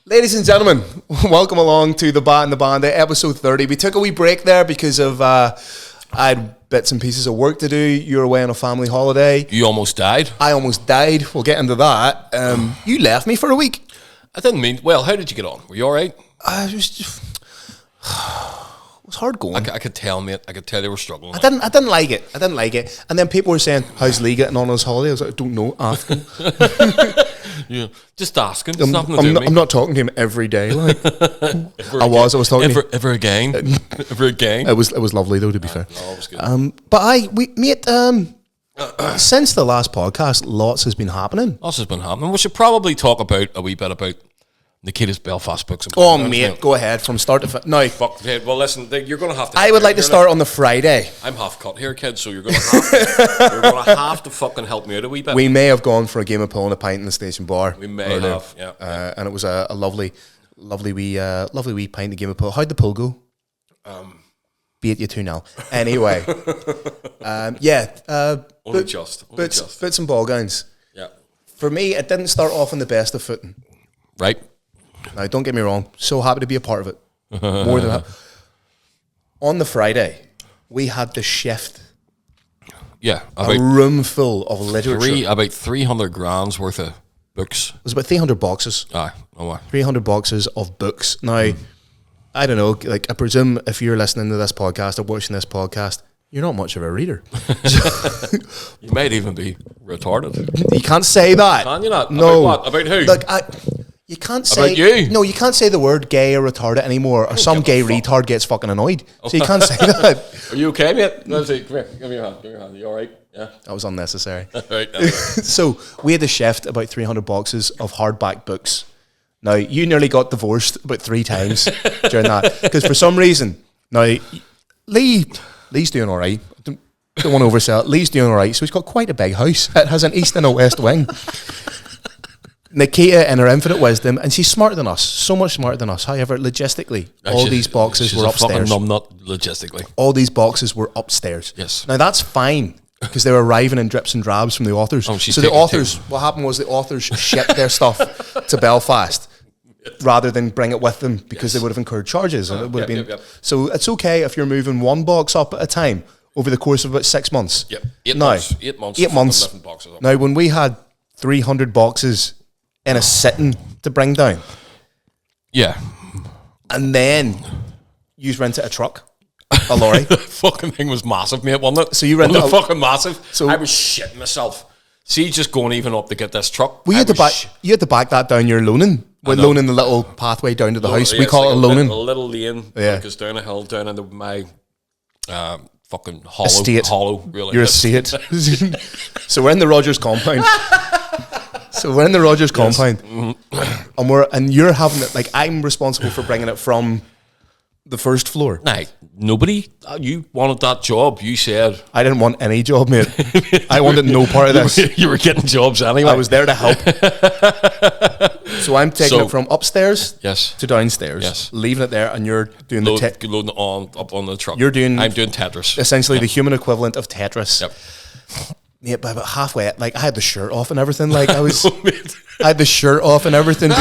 Ladies and gentlemen, welcome along to The Bat and the Band, episode 30. We took a wee break there because of I had bits and pieces of work to do. You were away on a family holiday. You almost died. I almost died. We'll get into that. You left me for a week. I didn't mean... Well, how did you get on? Were you all right? It was hard going. I could tell, mate. I could tell you were struggling. I didn't like it. And then people were saying, how's Lee getting on his holiday? I was like, I don't know. Ask him. Yeah, just asking. It's nothing to do with me. I'm not talking to him every day. Like I was talking to him. Ever again. It was lovely though, to be fair. No, it was good. Mate, since the last podcast, lots has been happening. Lots has been happening. We should probably talk about a wee bit about Nikita's Belfast books. And oh, mate, go ahead from start to finish. No, fuck. Well, listen, you're going to have to. I would like to start on the Friday. I'm half cut here, kid, so you're going to have to fucking help me out a wee bit. We may have gone for a game of pool and a pint in the station bar. We may have, yeah. And it was a lovely wee pint of game of pool. How'd the pool go? Beat you 2-0. Anyway, boots and ball gowns. Yeah. For me, it didn't start off on the best of footing. Right. Now, don't get me wrong. So happy to be a part of it. More than happy. On the Friday, we had the shift. Yeah. A room full of literature. About 300 grand's worth of books. It was about 300 boxes. Aye. Oh, wow. 300 boxes of books. Now, I don't know. Like, I presume if you're listening to this podcast or watching this podcast, you're not much of a reader. You might even be retarded. You can't say that. Can you not? No. About what? About who? Look, you can't say... About you? No, you can't say the word gay or retarded anymore, or some gay retard gets fucking annoyed. So you can't say that. Are you okay, mate? Let's see. Come here. Give me your hand. You all right? Yeah. That was unnecessary. Right. So we had to shift about 300 boxes of hardback books. Now, you nearly got divorced about 3 times during that. Because for some reason... Now, Lee's doing all right. Don't want to oversell it. Lee's doing all right. So he's got quite a big house. It has an east and a west wing. Nikita, in her infinite wisdom, and she's smarter than us, so much smarter than us. However, logistically, all these boxes were upstairs. Fucking numbnut, logistically. All these boxes were upstairs. Yes. Now that's fine because they were arriving in drips and drabs from the authors. Oh, so the authors, what happened was the authors shipped their stuff to Belfast rather than bring it with them because they would have incurred charges. And it would have been. So it's okay if you're moving one box up at a time over the course of about 6 months. Yep. 8 months. 8 months. 8 months. Boxes up. Now, when we had 300 boxes in a sitting to bring down. Yeah. And then you rented a truck, a lorry. The fucking thing was massive, mate, wasn't it? So you rented fucking massive. So I was shitting myself. See, just going even up to get this truck. Well, you had to back that down your loaning. We're loaning the little pathway down to the house. We call it a loaning. A little lane. Yeah. Like it's down a hill, down into my fucking hollow. Estate. Hollow, really. Your estate. So we're in the Rogers compound. And you're having it, like, I'm responsible for bringing it from the first floor. Nah, nobody, you wanted that job, you said. I didn't want any job, mate. I wanted no part of this. You were getting jobs anyway. I was there to help. So I'm taking it from upstairs to downstairs, leaving it there, and you're doing loading it up on the truck. I'm doing Tetris. Essentially the human equivalent of Tetris. Yep. Mate, by about halfway, like, I had the shirt off and everything. Like, I had the shirt off and everything.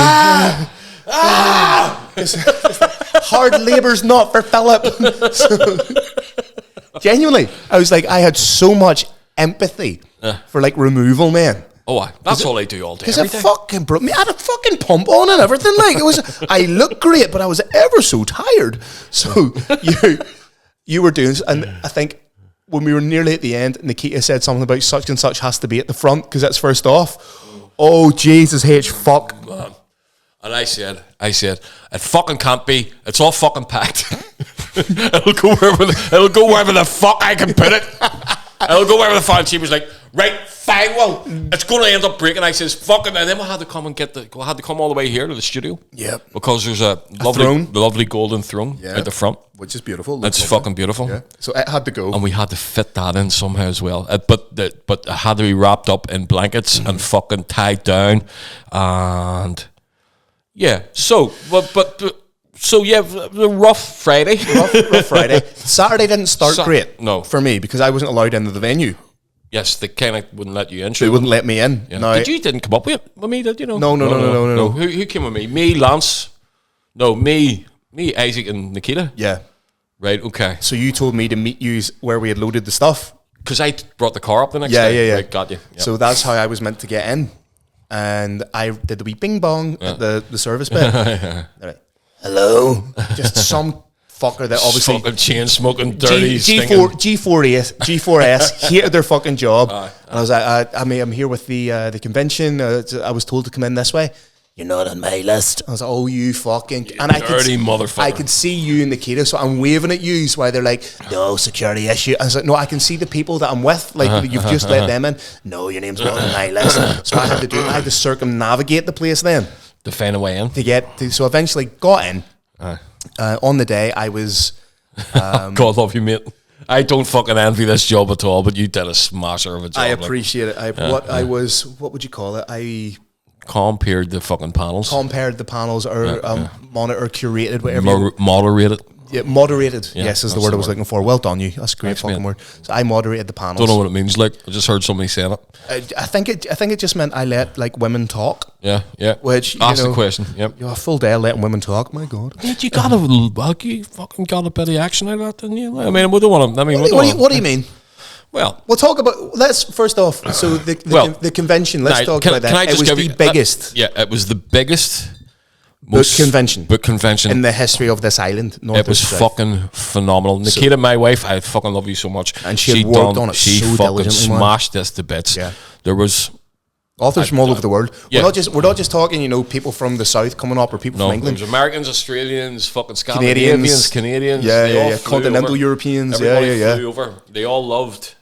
Hard labour's not for Philip. So, genuinely, I was like, I had so much empathy for, like, removal men. Oh, that's all I do all day. Because it fucking broke me. I had a fucking pump on and everything. Like, it was. I looked great, but I was ever so tired. So you were doing, and I think, when we were nearly at the end, Nikita said something about such and such has to be at the front because that's first off. Oh, Jesus H, fuck. And I said, it fucking can't be. It's all fucking packed. It'll go wherever the fuck I can put it. It'll go wherever the fuck. She was like, right, fine, well, it's going to end up breaking. I says, fucking, and then we had to come and I had to come all the way here to the studio. Yep. Because there's a lovely golden throne at the front. Which is beautiful. It's fucking beautiful. Yeah. So it had to go. And we had to fit that in somehow as well. But it had to be wrapped up in blankets and fucking tied down. And yeah, so, the rough Friday. Rough Friday. Saturday didn't start great no. for me because I wasn't allowed into the venue. Yes, they kind of wouldn't let you in. They wouldn't let me in. Yeah. No, Didn't come up with me, did you know? No. Who came with me? Me, Lance. No, me, Isaac, and Nikita. Yeah. Right. Okay. So you told me to meet you where we had loaded the stuff. Because I brought the car up the next day. Yeah. Right, got you. Yep. So that's how I was meant to get in, and I did the wee bing bong at the service bit. Right. Hello. Just some fucker that obviously fucking chain smoking, dirty, G4S hated their fucking job. And I was like, I'm here with the convention. I was told to come in this way. You're not on my list. I was like, oh, you fucking... And dirty motherfucker. I could see you and Nikita, so I'm waving at you, so they're like, no, security issue. I was like, no, I can see the people that I'm with, like, you've just let them in. No, your name's not on my list. So I had to circumnavigate the place then. To find a way in. So eventually got in. On the day, I was... God love you, mate. I don't fucking envy this job at all, but you did a smasher of a job. I appreciate it. What would you call it? I compared the fucking panels. Compared the panels, or monitor, curated, whatever. Moderated. Yeah, moderated. Yeah, yes, is the word I was looking for. Well done, you. That's a great fucking word. So I moderated the panels. Don't know what it means. Like, I just heard somebody saying it. I think it just meant I let like women talk. Yeah. Which ask the question. Yep. You're a full day letting women talk. My God. Mate, you fucking got a bit of action out of that, didn't you? I mean, we don't want to. I mean, what do you mean? Well, we'll talk about. Let's first off. So the convention. Let's talk about that. Can I just it was the biggest. It was the biggest book convention in the history of this island. It was fucking phenomenal. Nikita, my wife, I fucking love you so much. And she worked on it. She so fucking smashed this to bits. Yeah. There was authors from all over the world. Yeah. We're not just talking, people from the south coming up, or people from England. There's Americans, Australians, fucking Scandinavians, Canadians. Yeah. Continental Europeans. Yeah. Flew over. They all loved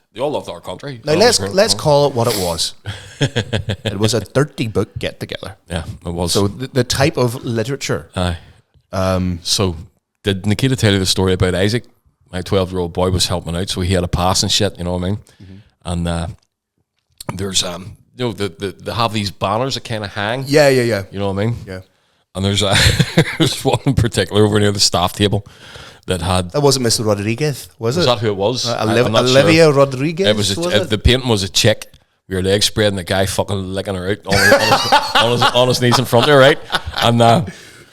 our country. Now let's call it what it was. It was a dirty book get together. Yeah, it was. So the type of literature. Aye. So did Nikita tell you the story about Isaac? My 12-year-old boy was helping out, so he had a pass and shit. You know what I mean? Mm-hmm. And there's they have these banners that kind of hang. Yeah. You know what I mean? Yeah. And there's there's one in particular over near the staff table. That wasn't Mr. Rodriguez, was it? Was that who it was? Olivia sure. Rodriguez. It was. The painting was a chick. We were leg spread, and the guy fucking licking her out on his knees in front of her, right? And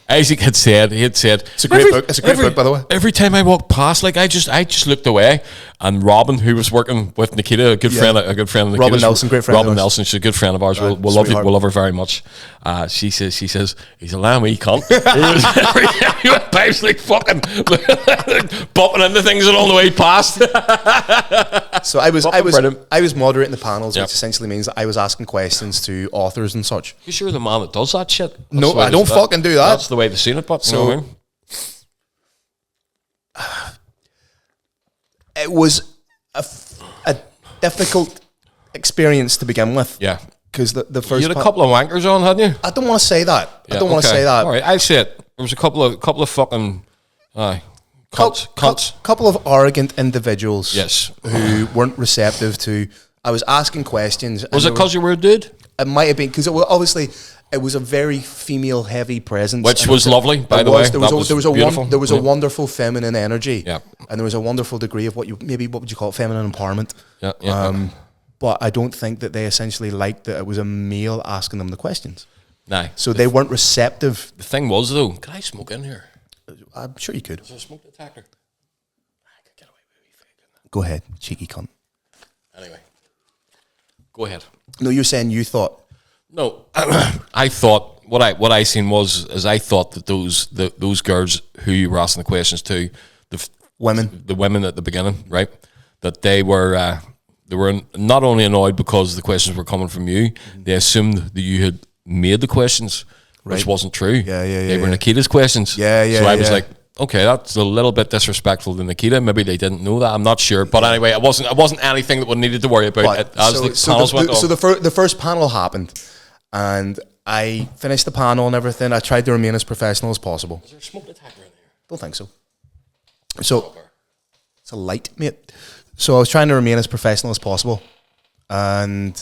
Isaac had said, it's a great book. It's a great book, by the way. Every time I walked past, like I just looked away, and Robin, who was working with Nikita, a good friend of Nikita's, Robin Nelson, great friend. Robin Nelson, she's a good friend of ours. We'll love her very much. She says, he's a lamb, he cunt. He went pipes like fucking bumping into things along the way past. So I was moderating the panels, which essentially means that I was asking questions to authors and such. You sure the man that does that shit? No, I don't fucking do that. That's the way they've seen it, but so. You know what I mean? It was a difficult experience to begin with. Yeah. Because the first... You had a couple of wankers on, hadn't you? I don't want to say that. Yeah, I don't want to say that. All right, I say it. There was a couple of fucking... cunts. Couple of arrogant individuals. Yes. Who weren't receptive to... I was asking questions. Was it because you were a dude? It might have been, because obviously... It was a very female-heavy presence, which was lovely. By the way, there was a wonderful feminine energy, and there was a wonderful degree of what would you call it, feminine empowerment. Yeah. But I don't think that they essentially liked that it was a male asking them the questions. Nah. So they weren't receptive. The thing was, though, can I smoke in here? I'm sure you could. Is there a smoke detector? I could get away with it. Go ahead, cheeky cunt. Anyway, go ahead. No, you're saying you thought. No, I thought what I seen was I thought that those girls who you were asking the questions to, the women at the beginning, right? That they were not only annoyed because the questions were coming from you, they assumed that you had made the questions, which wasn't true. Yeah. They were Nikita's questions. Yeah. So I was like, okay, that's a little bit disrespectful to Nikita. Maybe they didn't know that. I'm not sure. But anyway, it wasn't anything that we needed to worry about as the panels went on. So the first panel happened. And I finished the panel and everything. I tried to remain as professional as possible. Is there a smoke detector in here? Don't think so. So, it's a light, mate. So I was trying to remain as professional as possible. And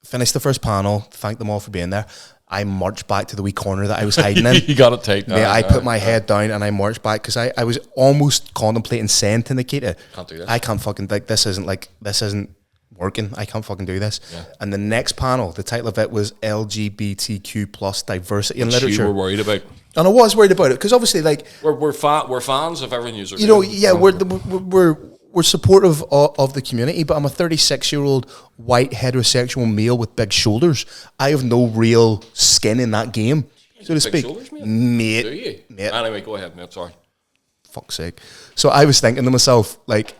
finished the first panel. Thanked them all for being there. I marched back to the wee corner that I was hiding in. You got it tight. I put my head down and I marched back because I was almost contemplating saying to Nikita, can't do this. I can't fucking, this isn't working. I can't fucking do this. Yeah. And the next panel, the title of it was LGBTQ plus diversity in literature. You were worried about. And I was worried about it because obviously, like, we're fans of everything you're doing. You know, yeah, we're supportive of the community, but I'm a 36-year-old white heterosexual male with big shoulders. I have no real skin in that game, so to speak. Shoulders, mate? Mate. Do you? Mate. Anyway, go ahead, mate. Sorry. Fuck's sake. So I was thinking to myself, like,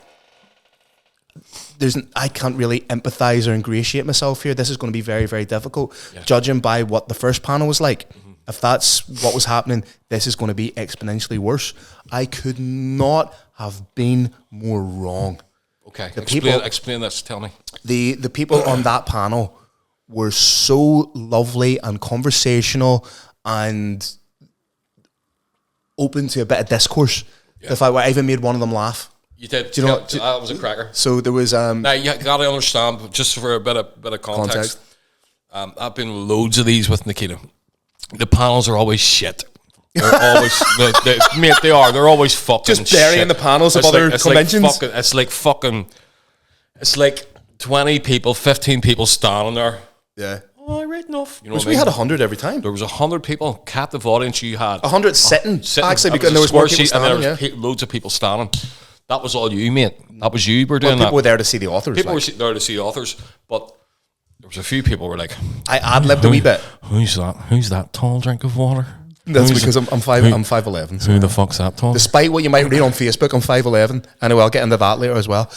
I can't really empathize or ingratiate myself here. This is going to be very, very difficult, judging by what the first panel was like. Mm-hmm. If that's what was happening, this is going to be exponentially worse. I could not have been more wrong. Okay, explain this. Tell me. The people on that panel were so lovely and conversational and open to a bit of discourse. Yeah. The fact I even made one of them laugh. You did. Do you know? That was a cracker. So there was. Now you got to understand, just for a bit of context. I've been loads of these with Nikita. The panels are always shit. They're always, mate. They are. They're always fucking just burying shit. The panels of other conventions. It's like 20 people, 15 people standing there. Yeah. Oh, right enough. You know what I mean? We had 100 every time. There was 100 people. Captive audience you had. 100 sitting. Actually, because there was more people standing. And there was loads of people standing. That was all you, mate. That was you. Were doing people were there to see the authors. People were there to see the authors, but there was a few people who were like, I ad-libbed a wee bit. Who's that? Who's that tall drink of water? That's because I'm 5'11". So who the fuck's that tall? Despite what you might read on Facebook, I'm 5'11". Anyway, I'll get into that later as well.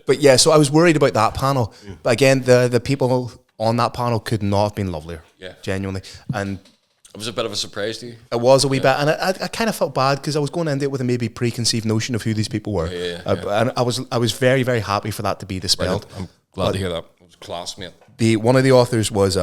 But yeah, so I was worried about that panel. But again, the people on that panel could not have been lovelier. Yeah, genuinely. And it was a bit of a surprise to you. It was a wee bit, and I kind of felt bad because I was going into it with a maybe prepreconceived notion of who these people were. And I was very, very happy for that to be dispelled. Right. I'm glad to hear that. It was class, mate. One of the authors was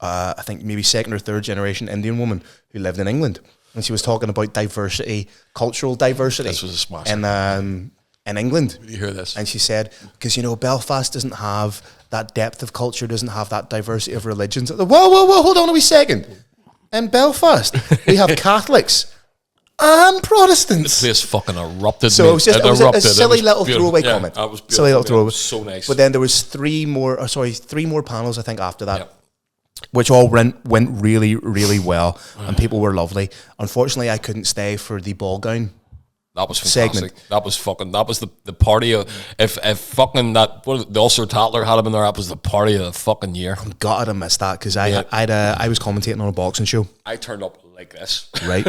I think maybe second or third generation Indian woman who lived in England, and she was talking about diversity, cultural diversity. This was a smash. In England. Did you hear this? And she said, because, you know, Belfast doesn't have that depth of culture, doesn't have that diversity of religions. Whoa, hold on a wee second. In Belfast, we have Catholics and Protestants. This place fucking erupted. So it was a silly little throwaway comment. That was beautiful. Silly little throwaway. So nice. But then there was three more panels, I think, after that. Which all went really, really well, and people were lovely. Unfortunately, I couldn't stay for the ball gown. That was fantastic. Segment. That was the party of if fucking the Ulster Tatler had him in there. That was the party of the fucking year. I'm gutted I missed that because I was commentating on a boxing show. I turned up like this, right?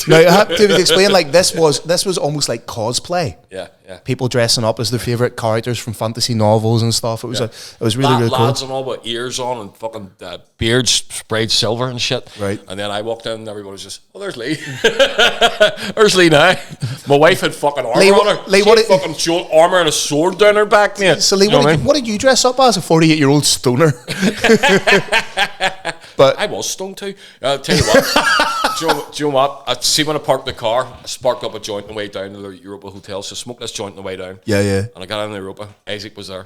Now I have to explain, like, this was almost like cosplay. Yeah. People dressing up as their favorite characters from fantasy novels and stuff. It was really really cool. Lads and all with ears on and fucking beards sprayed silver and shit. Right. And then I walked in and everybody was just, oh, there's Lee. There's Lee now. My wife had fucking armor on her. Lee, fucking armor and a sword down her back, mate. So Lee, what did you dress up as? A 48-year-old stoner? But I was stoned too. I'll tell you what. do you know what? I see when I parked the car, I sparked up a joint on the way down to the Europa Hotel. So I smoked this joint on the way down. Yeah. And I got in the Europa. Isaac was there.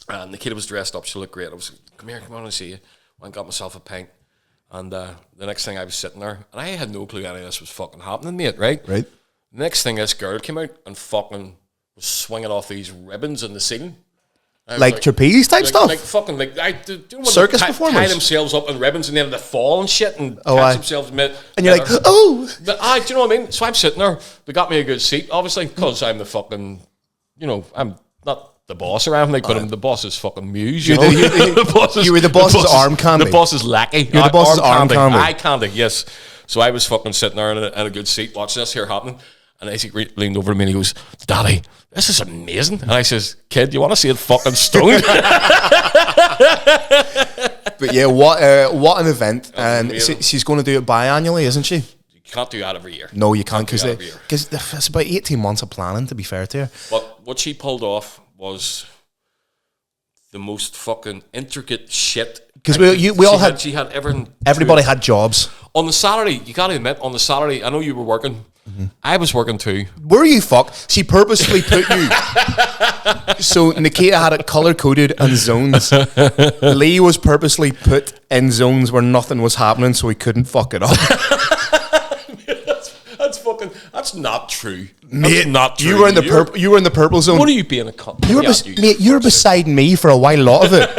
And the kid was dressed up. She looked great. I was like, come here, come on and see you. Went and got myself a pint. And the next thing I was sitting there, and I had no clue any of this was fucking happening, mate, right? Right. The next thing, this girl came out and fucking was swinging off these ribbons in the ceiling. Like trapeze type stuff? Like fucking, circus performers? Tie themselves up in ribbons and then they fall and shit and catch themselves mid. And you're like, oh! Do you know what I mean? So I'm sitting there. They got me a good seat, obviously, because I'm the fucking, I'm not the boss around, but I'm the boss's fucking muse. You were the boss's arm candy. The boss's lackey. You're the boss's arm candy. Eye candy, yes. So I was fucking sitting there in a good seat watching this here happening. And Isaac leaned over to me and he goes, Daddy, this is amazing. And I says, kid, you want to see it fucking stoned? But yeah, what an event. And she's going to do it biannually, isn't she? You can't do that every year. No, you can't, because it's about 18 months of planning, to be fair to her. But what she pulled off was the most fucking intricate shit. Because she had everything. Everybody had jobs. On the Saturday, you got to admit, on the Saturday, I know you were working. Mm-hmm. I was working too. Were you fuck? She purposely put you. So Nikita had it color coded in zones. Lee was purposely put in zones where nothing was happening, so he couldn't fuck it up. That's That's not true. Mate, That's not true. you were in the purple. You were in the purple zone. What are you being a cunt? Mate, you were beside me for a while, lot of it,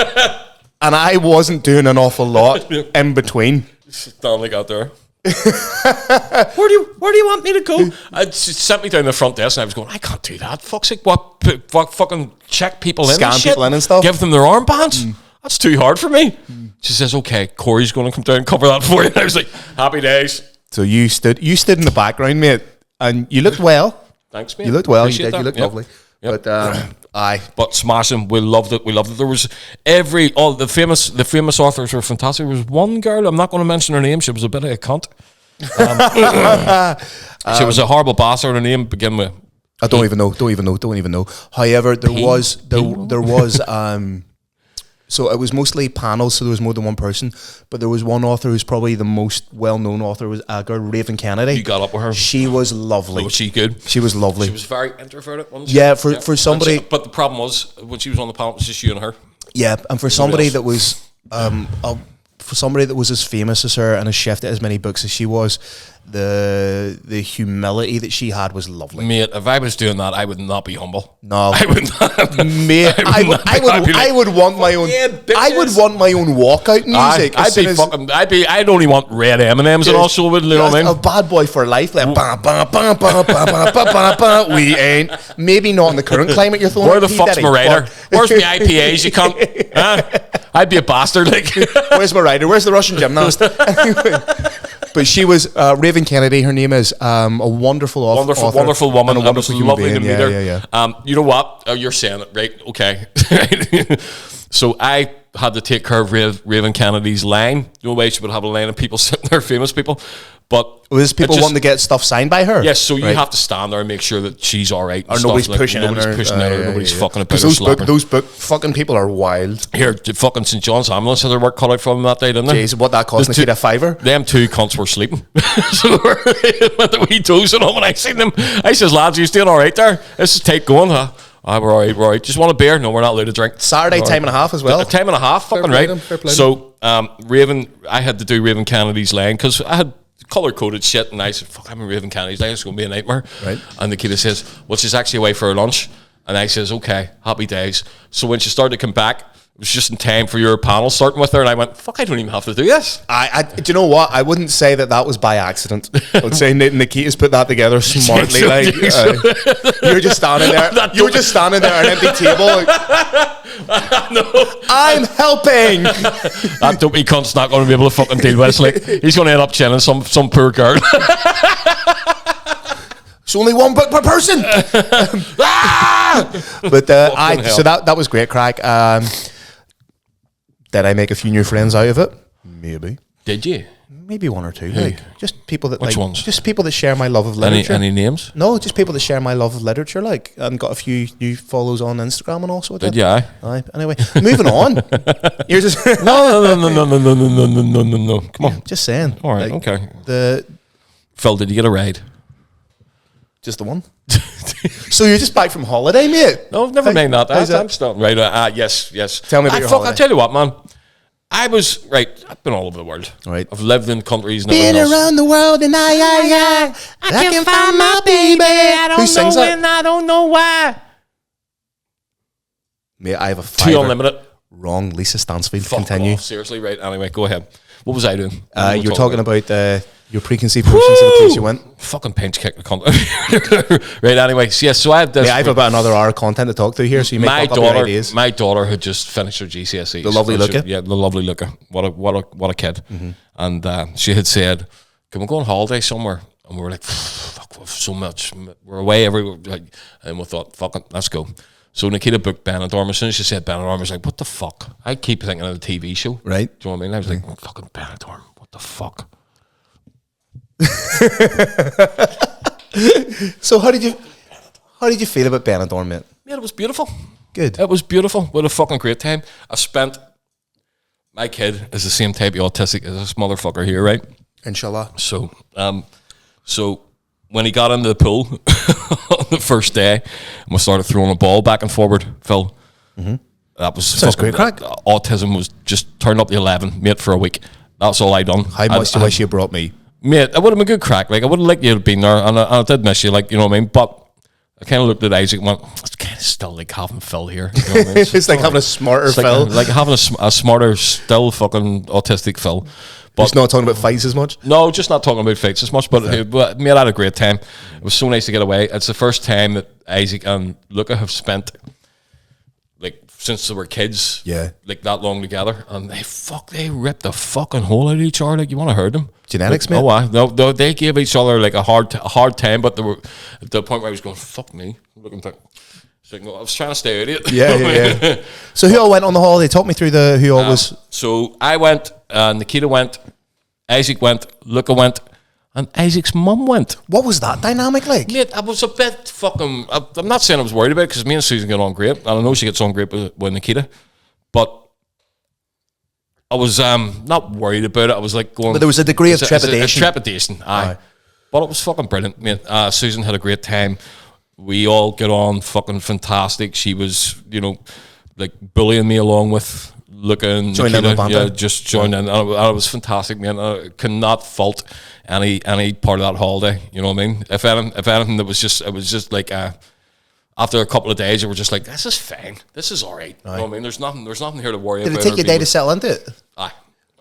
and I wasn't doing an awful lot in between. Stanley got there. Where do you want me to go? She sent me down the front desk, and I was going, I can't do that. Fuck's sake, what fucking check people in, scan and shit, people in and stuff, give them their armbands. That's too hard for me. She says, okay, Corey's going to come down and cover that for you. I was like, happy days. So you stood in the background, mate, and you looked well. Thanks, mate. You looked well. Appreciate You did. You that. looked lovely. Yep. But aye. But smashing, we loved it. There was all the famous authors were fantastic. There was one girl, I'm not going to mention her name. She was a bit of a cunt. She was a horrible bastard. Her name began with. I don't even know. However, there was. So it was mostly panels, so there was more than one person. But there was one author who's probably the most well-known author, was a girl, Raven Kennedy. You got up with her. She was lovely. Was she good? She was lovely. She was very introverted. Wasn't she? Yeah, for somebody. But the problem was when she was on the panel, it was just you and her. Yeah, and for somebody that was, for somebody that was as famous as her and as chefed as many books as she was, the humility that she had was lovely. Mate, if I was doing that, I would not be humble. No, I would not. Mate, I would want my own. Yeah, I would want my own walkout music. I'd only want red M&Ms and also would, you know what I mean? A bad boy for life, like bam, bam, bam, bam, bam, bam, bam, bam. We ain't. Maybe not in the current climate you're throwing. Where the fuck's my rider? Where's my IPAs? You cunt. Huh? I'd be a bastard. Like, where's my rider? Where's the Russian gymnast? But she was Raven Kennedy. Her name is a wonderful author, wonderful woman, and a wonderful human lovely being. to meet her. Yeah. You know what? Oh, you're saying it right? Okay. So I had to take care of Raven Kennedy's line. No way she would have a line of people sitting there, famous people. But was people wanting to get stuff signed by her? Yes, so you have to stand there and make sure that she's all right. Or nobody's pushing her. Nobody's fucking a bit of those fucking people are wild. Here, fucking St. John's ambulance had their work cut out from them that day, didn't they? Jeez, what that cost? They a fiver? Them two cunts were sleeping. So with the wee toes on them, and I seen them. I says, lads, you doing all right there? Let's just take going, huh? We're all right. Just want a beer? No, we're not allowed to drink. Saturday, time and a half as well. Time and a half, fucking right. So, Raven, I had to do Raven Kennedy's line because I had color-coded shit, and I said, fuck, I'm in Raven Kennedy's line. It's going to be a nightmare. Right. And the kid says, well, she's actually away for her lunch. And I says, okay, happy days. So when she started to come back, it was just in time for your panel starting with her, and I went, fuck, I don't even have to do this. Do you know what? I wouldn't say that was by accident. I would say Nikita's put that together smartly. Like, you're just standing there. You're just standing there at an empty table. Like, I'm helping. That dopey cunt's not going to be able to fucking deal with it. Like, he's going to end up chilling some poor girl. It's only one book per person. But so that was great, crack. Did I make a few new friends out of it? Maybe. Did you? Maybe one or two. Like, just people that Which ones? Just people that share my love of literature. Any names? No, just people that share my love of literature. Like, and got a few new follows on Instagram and also. Did you? Aye. Anyway, moving on. You're just no. Come on. Just saying. All right. Like, okay. Phil, did you get a ride? Just the one. So you're just back from holiday, mate? No, never mind that. I'm starting right. Yes. Tell me about your holiday. I'll tell you what, man. I've been all over the world. Right. I've lived in countries. Been around the world and I can find my baby. Who sings that? I don't know why. Mate, I have a fiver. Too Unlimited. Wrong. Lisa Stansfield. Fuck Continue. off, seriously, right? Anyway, go ahead. What was I doing? You're talking about your preconceived notions of the place you went. Fucking pinch kick the cunt. Right, anyway. So, yes, so I had this. Yeah, I've about another hour of content to talk to here, so you may fuck up your ideas. My daughter had just finished her GCSEs. The lovely looker? Yeah, the lovely looker. What a kid. Mm-hmm. And she had said, can we go on holiday somewhere? And we were like, fuck, we've so much. We're away everywhere. And we thought, fuck it, let's go. So Nikita booked Benidorm. As soon as she said Benidorm, I was like, what the fuck? I keep thinking of the TV show. Right. Do you know what I mean? I was like, fucking Benidorm. What the fuck? So how did you feel about Benidorm, mate? Yeah, it was beautiful. Good. It was beautiful. We had a fucking great time. My kid is the same type of autistic as this motherfucker here, right? Inshallah. So when he got into the pool on the first day, and we started throwing a ball back and forward, Phil, that was sounds great, crack. Autism was just turned up to 11, mate, for a week. That's all I done. How much do you wish you brought me? Mate, it would have been good crack. Like, I would have liked you to have been there, and I did miss you, like, you know what I mean? But I kind of looked at Isaac and went, it's kind of still like having Phil here. You know what I mean? It's like having a smarter Phil. Like having a smarter, still fucking autistic Phil. But he's not talking about fights as much? No, just not talking about fights as much, but mate, I had a great time. It was so nice to get away. It's the first time that Isaac and Luca have spent, like, since they were kids, like, that long together, and they ripped the fucking hole out of each other. Like, you want to hurt them? Genetics, like, man. No, they gave each other like a hard time, but they were at the point where I was going, fuck me, looking back. Like, no, I was trying to stay out of it. Yeah. So who all went on the holiday? Talk me through who all was. So I went, Nikita went, Isaac went, Luca went, and Isaac's mum went. What was that dynamic like? Mate, I was a bit fucking... I'm not saying I was worried about it, because me and Susan get on great, and I know she gets on great with Nikita, but I was not worried about it. I was like going... But there was a degree of trepidation. Trepidation, aye. But it was fucking brilliant, mate. Susan had a great time. We all get on fucking fantastic. She was, you know, like, bullying me along with Luca and Nikita. Just joined in. And it was fantastic, man. I cannot fault any part of that holiday. You know what I mean? If anything, it was just like after a couple of days, we were just like, this is fine. This is all right. You know what I mean? There's nothing here to worry about. Did it take you a day to settle into it? Aye.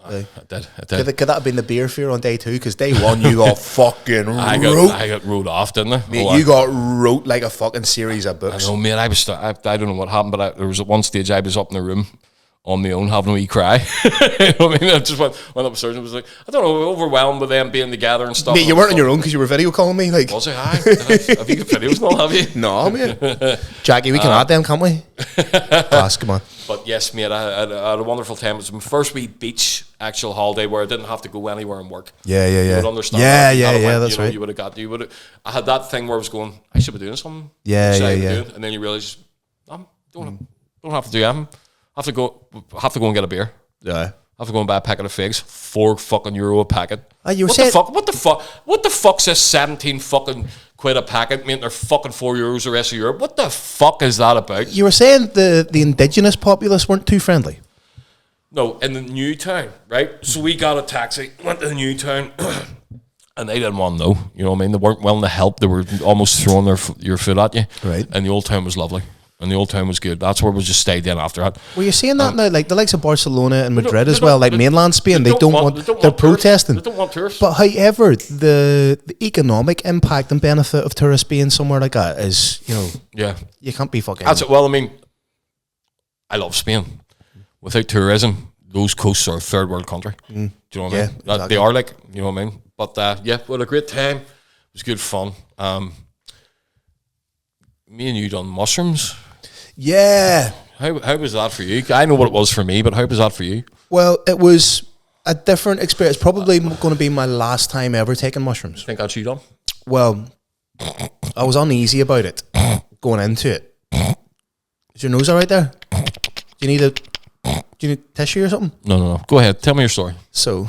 I did. Could that have been the beer fear on day 2? Because day 1 you got fucking wrote. I got wrote off, didn't I? Mate, you got wrote like a fucking series of books. I know, mate. I don't know what happened, but there was at one stage I was up in the room on my own having a wee cry. You know what I mean? I just went upstairs and was like, I don't know, overwhelmed with them being together and stuff. Mate, you weren't on your own because you were video calling me. Like, was I? Have you got videos now, have you? No, mate. Jackie, we can add them, can't we? Pass, come on. But yes, mate, I had a wonderful time. It was my first wee beach actual holiday where I didn't have to go anywhere and work. Yeah. You would understand. That's right. You would have got. I had that thing where I was going, I should be doing something. Yeah. And then you realise, don't have to do anything. Have to go and get a beer. Yeah. Have to go and buy a packet of figs. €4 a packet. You were what the fuck's this 17 fucking quid a packet, mean they're fucking €4 the rest of Europe? What the fuck is that about? You were saying the indigenous populace weren't too friendly. No, in the new town, right? So we got a taxi, went to the new town, and they didn't want to know. You know what I mean? They weren't willing to help. They were almost throwing your foot at you. Right. And the old town was lovely. And the old town was good. That's where we just stayed in after that. Well, you're seeing that now, like the likes of Barcelona and Madrid as well, like mainland Spain, they're protesting. They don't want tourists. But however, the economic impact and benefit of tourists being somewhere like that is, you know, you can't be fucking... That's it. Well, I mean, I love Spain. Without tourism, those coasts are a third world country. Do you know what I mean? Exactly. They are, like, you know what I mean? But we had a great time. It was good fun. Me and you done mushrooms. Yeah. How was that for you? I know what it was for me, but how was that for you? Well, it was a different experience. Probably going to be my last time ever taking mushrooms. Think that's you done? Well, I was uneasy about it going into it. Is your nose all right there? Do you need tissue or something? No. Go ahead. Tell me your story. So,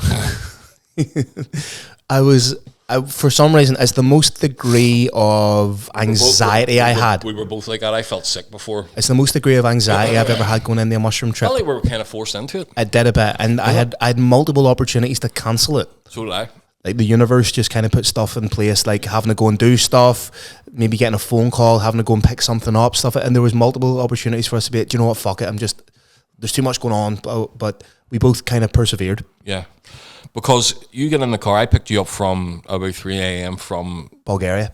for some reason, it's the most degree of anxiety I had. We were both like that. I felt sick before. It's the most degree of anxiety I've ever had going into a mushroom trip. Well, we were kind of forced into it. I did a bit, and I had multiple opportunities to cancel it. So did I. Like the universe just kind of put stuff in place, like having to go and do stuff, maybe getting a phone call, having to go and pick something up, stuff. And there was multiple opportunities for us to be, do you know what, fuck it, there's too much going on, but we both kind of persevered. Yeah. Because you get in the car, I picked you up from about 3 a.m. from... Bulgaria.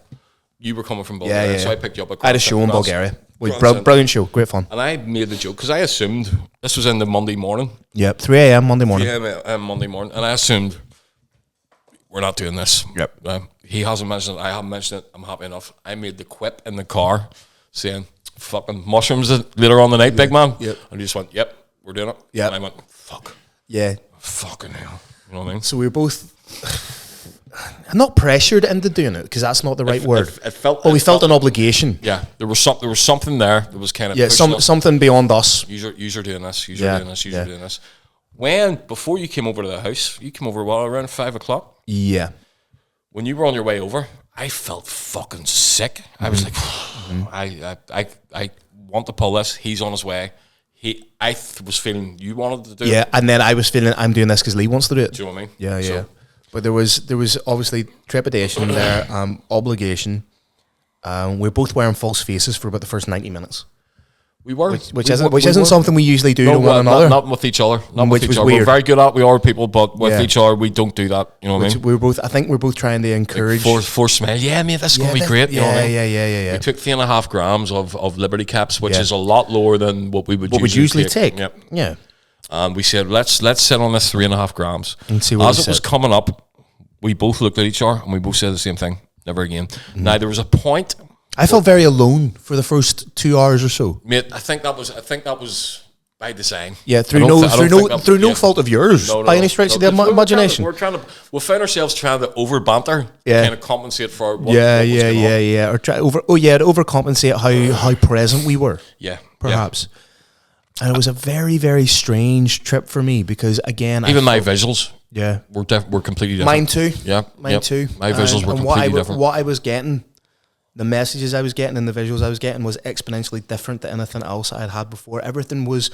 You were coming from Bulgaria, so I picked you up. I had a show in Bulgaria. Brilliant show, great fun. And I made the joke, because I assumed, this was in the Monday morning. Yep, 3 a.m. Monday morning. 3 a.m. Monday morning, and I assumed, we're not doing this. Yep. He hasn't mentioned it, I haven't mentioned it, I'm happy enough. I made the quip in the car, saying, fucking mushrooms later on the night, big man. Yep. And he just went, yep, we're doing it. Yep. And I went, fuck. Yeah. Fucking hell. You know what I mean? So we were both not pressured into doing it, because that's not the right word. We felt an obligation. Yeah, there was something there that was kind of something beyond us. You're doing this. You're doing this. Before you came over to the house, you came over around 5 o'clock. Yeah. When you were on your way over, I felt fucking sick. I was like, I want to pull this. He's on his way. I was feeling you wanted to do it. Yeah, and then I was feeling I'm doing this because Lee wants to do it. Do you know what I mean? Yeah. But there was obviously trepidation there, obligation. We're both wearing false faces for about the first 90 minutes. We were, which isn't something we usually do to one not, another. Not with each other. Not which with each was other. weird. We're very good at we are people, but with each other we don't do that. You know what I mean? We're both. I think we're both trying to encourage. Force smile. Yeah, mate, that's gonna be great. You know what I mean? Yeah. We took 3.5 grams of Liberty Caps, which is a lot lower than what we would usually take. Yep. Yeah. And we said, let's sit on this 3.5 grams. And see what as it was coming up, we both looked at each other and we both said the same thing. Never again. Mm-hmm. Now there was a point. I felt very alone for the first 2 hours or so. Mate, I think that was by design. Yeah, through no fault of yours, by any stretch of the imagination. We found ourselves trying to over banter, kind of compensate for what or try to overcompensate how present we were. Yeah, perhaps. And it was a very, very strange trip for me because again, even my visuals, were completely different. Mine too. Yeah, mine too. My visuals were completely different. What I was getting. The messages I was getting and the visuals I was getting was exponentially different to anything else I had had before. Everything was,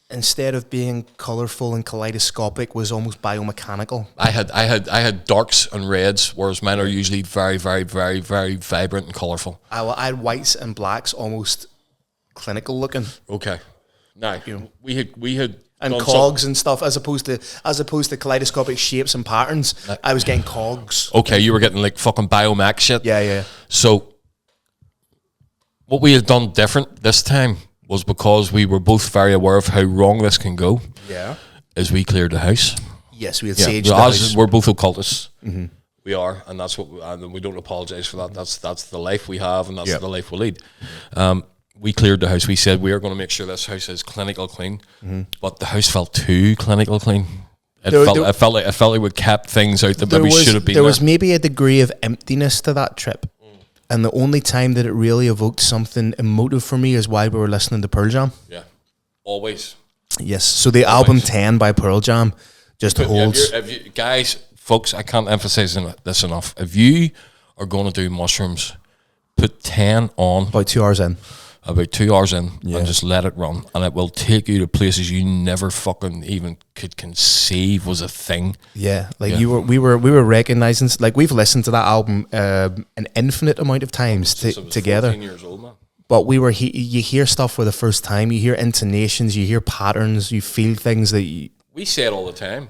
instead of being colourful and kaleidoscopic, was almost biomechanical. I had darks and reds, whereas mine are usually very, very, very, very vibrant and colourful. I had whites and blacks, almost clinical looking. Okay, now we had and cogs and stuff as opposed to kaleidoscopic shapes and patterns. I was getting cogs. Okay, you were getting like fucking biomech shit. Yeah. So what we had done different this time was because we were both very aware of how wrong this can go. Yeah. Is we cleared the house. Yes, we had saged the house. We're both occultists. Mm-hmm. We are, and that's what we don't apologise for that. That's the life we have, and that's the life we lead. We cleared the house. We said we are going to make sure this house is clinical clean, but the house felt too clinical clean. It felt like we kept things out that maybe should have been. There was maybe a degree of emptiness to that trip. And the only time that it really evoked something emotive for me is while we were listening to Pearl Jam. Yeah, always. Yes, so the album 10 by Pearl Jam just holds... Guys, folks, I can't emphasize this enough. If you are going to do mushrooms, put 10 on. About 2 hours in. About 2 hours in, and just let it run, and it will take you to places you never fucking even could conceive was a thing. Yeah, like we were recognizing, like we've listened to that album an infinite amount of times together. 14 years old, man. But you hear stuff for the first time. You hear intonations, you hear patterns, you feel things that we say it all the time.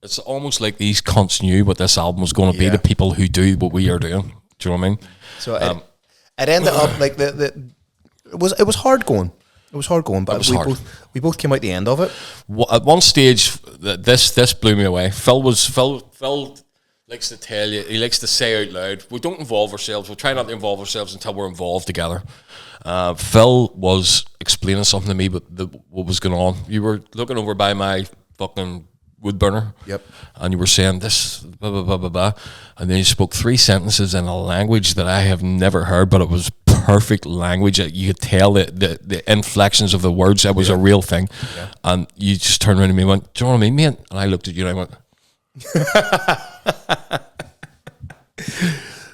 It's almost like these cunts knew what this album was going to be. The people who do what we are doing. Do you know what I mean? So it ended up like It was hard going. It was hard going, but we both came out the end of it. At one stage, this blew me away. Phil likes to tell you, he likes to say out loud, we don't involve ourselves. We'll try not to involve ourselves until we're involved together. Phil was explaining something to me, but what was going on. You were looking over by my fucking wood burner. Yep. And you were saying this, blah, blah, blah, blah, blah. And then you spoke 3 sentences in a language that I have never heard, but it was perfect language. You could tell the inflections of the words. That was a real thing. Yeah. And you just turned around to me and went, do you know what I mean, mate? And I looked at you and I went...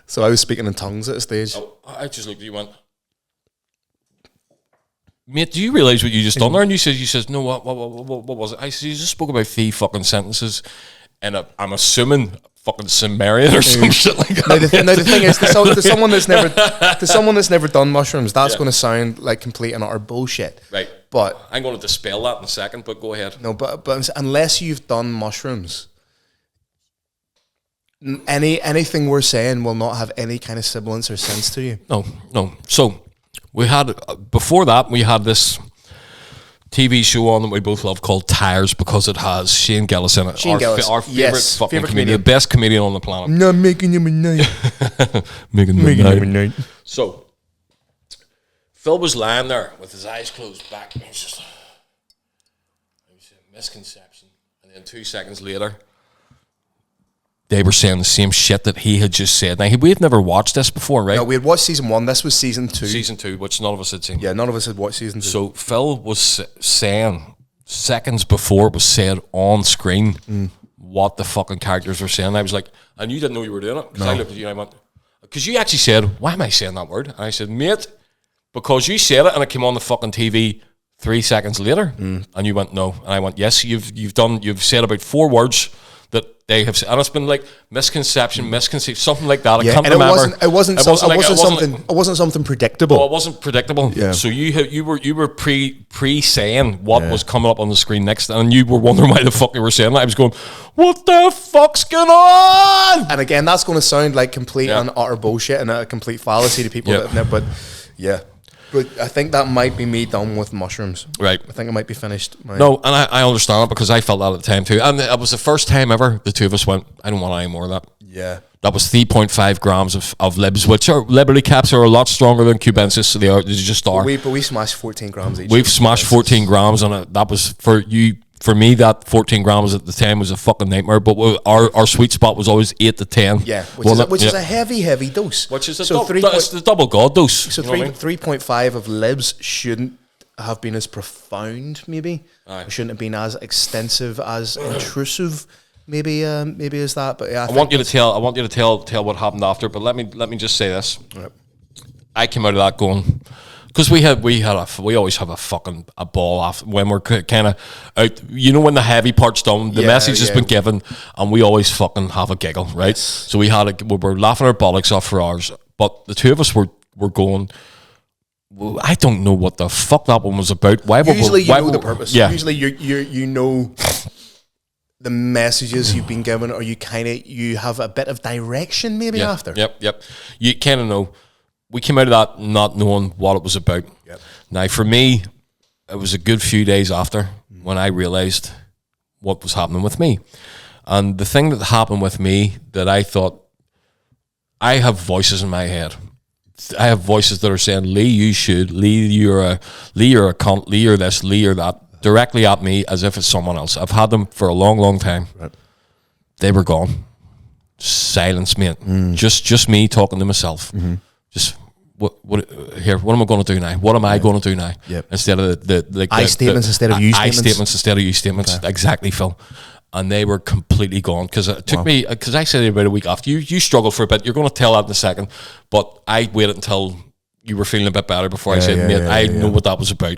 So I was speaking in tongues at a stage. I just looked at you and went... Mate, do you realise what you just done there? And you says, no, what was it? I said, you just spoke about 3 fucking sentences, and I'm assuming fucking Sumerian or some shit like that. Now the thing is, to someone that's never done mushrooms, that's going to sound like complete and utter bullshit. Right. But I'm going to dispel that in a second. But go ahead. No, but unless you've done mushrooms, anything we're saying will not have any kind of semblance or sense to you. No. So. We had, before that, we had this TV show on that we both love called Tires because it has Shane Gillis in it. Our favourite fucking comedian, best comedian on the planet. Not making him a night. making him a night. So, Phil was lying there with his eyes closed back. And he's just, it was a misconception. And then 2 seconds later, they were saying the same shit that he had just said. Now, we had never watched this before, right? No, we had watched season 1. This was season 2. Season 2, which none of us had seen. Yeah, none of us had watched season 2. So Phil was saying, seconds before it was said on screen, what the fucking characters were saying. I was like, and you didn't know you were doing it? Because I looked at you and I went, because you actually said, why am I saying that word? And I said, mate, because you said it and it came on the fucking TV 3 seconds later. And you went, no. And I went, yes, you've said about 4 words that they have, and it's been like misconception, something like that. I Yeah, can't and remember. it wasn't something predictable. Well, it wasn't predictable. Yeah. So you were pre saying what was coming up on the screen next, and you were wondering why the fuck you were saying that. I was going, what the fuck's going on? And again, that's going to sound like complete and utter bullshit and a complete fallacy to people that have never. But yeah. But I think that might be me done with mushrooms. Right. I think I might be finished. No, and I understand it because I felt that at the time too. And it was the first time ever the two of us went, I don't want any more of that. Yeah. That was 3.5 grams of libs, which are Liberty caps are a lot stronger than cubensis, so they just are. But we smashed 14 grams each. We've smashed 14 grams on it. That was for you. For me, that 14 grams at the time was a fucking nightmare. But our sweet spot was always 8 to 10. Yeah, which is a heavy dose. Which is it's the double god dose. So 3.5 of libs shouldn't have been as profound, maybe. It shouldn't have been as extensive, as intrusive, maybe as that. But yeah, I want you to tell what happened after. But let me just say this. Right. I came out of that going. Because we always have a ball off when we're kind of out. You know, when the heavy part's done, the message has been given, and we always fucking have a giggle, right? Yes. So we were laughing our bollocks off for hours, but the two of us were going, well, I don't know what the fuck that one was about. Usually you know the purpose. Yeah. Usually you know the messages you've been given, or you have a bit of direction maybe after. Yep. You kind of know. We came out of that not knowing what it was about. Yep. Now, for me, it was a good few days after when I realised what was happening with me. And the thing that happened with me that I thought, I have voices in my head. I have voices that are saying, Lee, you should. Lee, you're a cunt. Lee, you're this. Lee, you're that. Directly at me as if it's someone else. I've had them for a long, long time. Right. They were gone. Silence, mate. Just me talking to myself. Mm-hmm. Just what am I going to do now? What am I going to do now? Yep. Instead of the I statements instead of you statements. I statements instead of you statements. Okay. Exactly, Phil. And they were completely gone because it took me, because I said about a week after. You struggled for a bit. You're going to tell that in a second, but I waited until you were feeling a bit better before I said, mate, I know what that was about.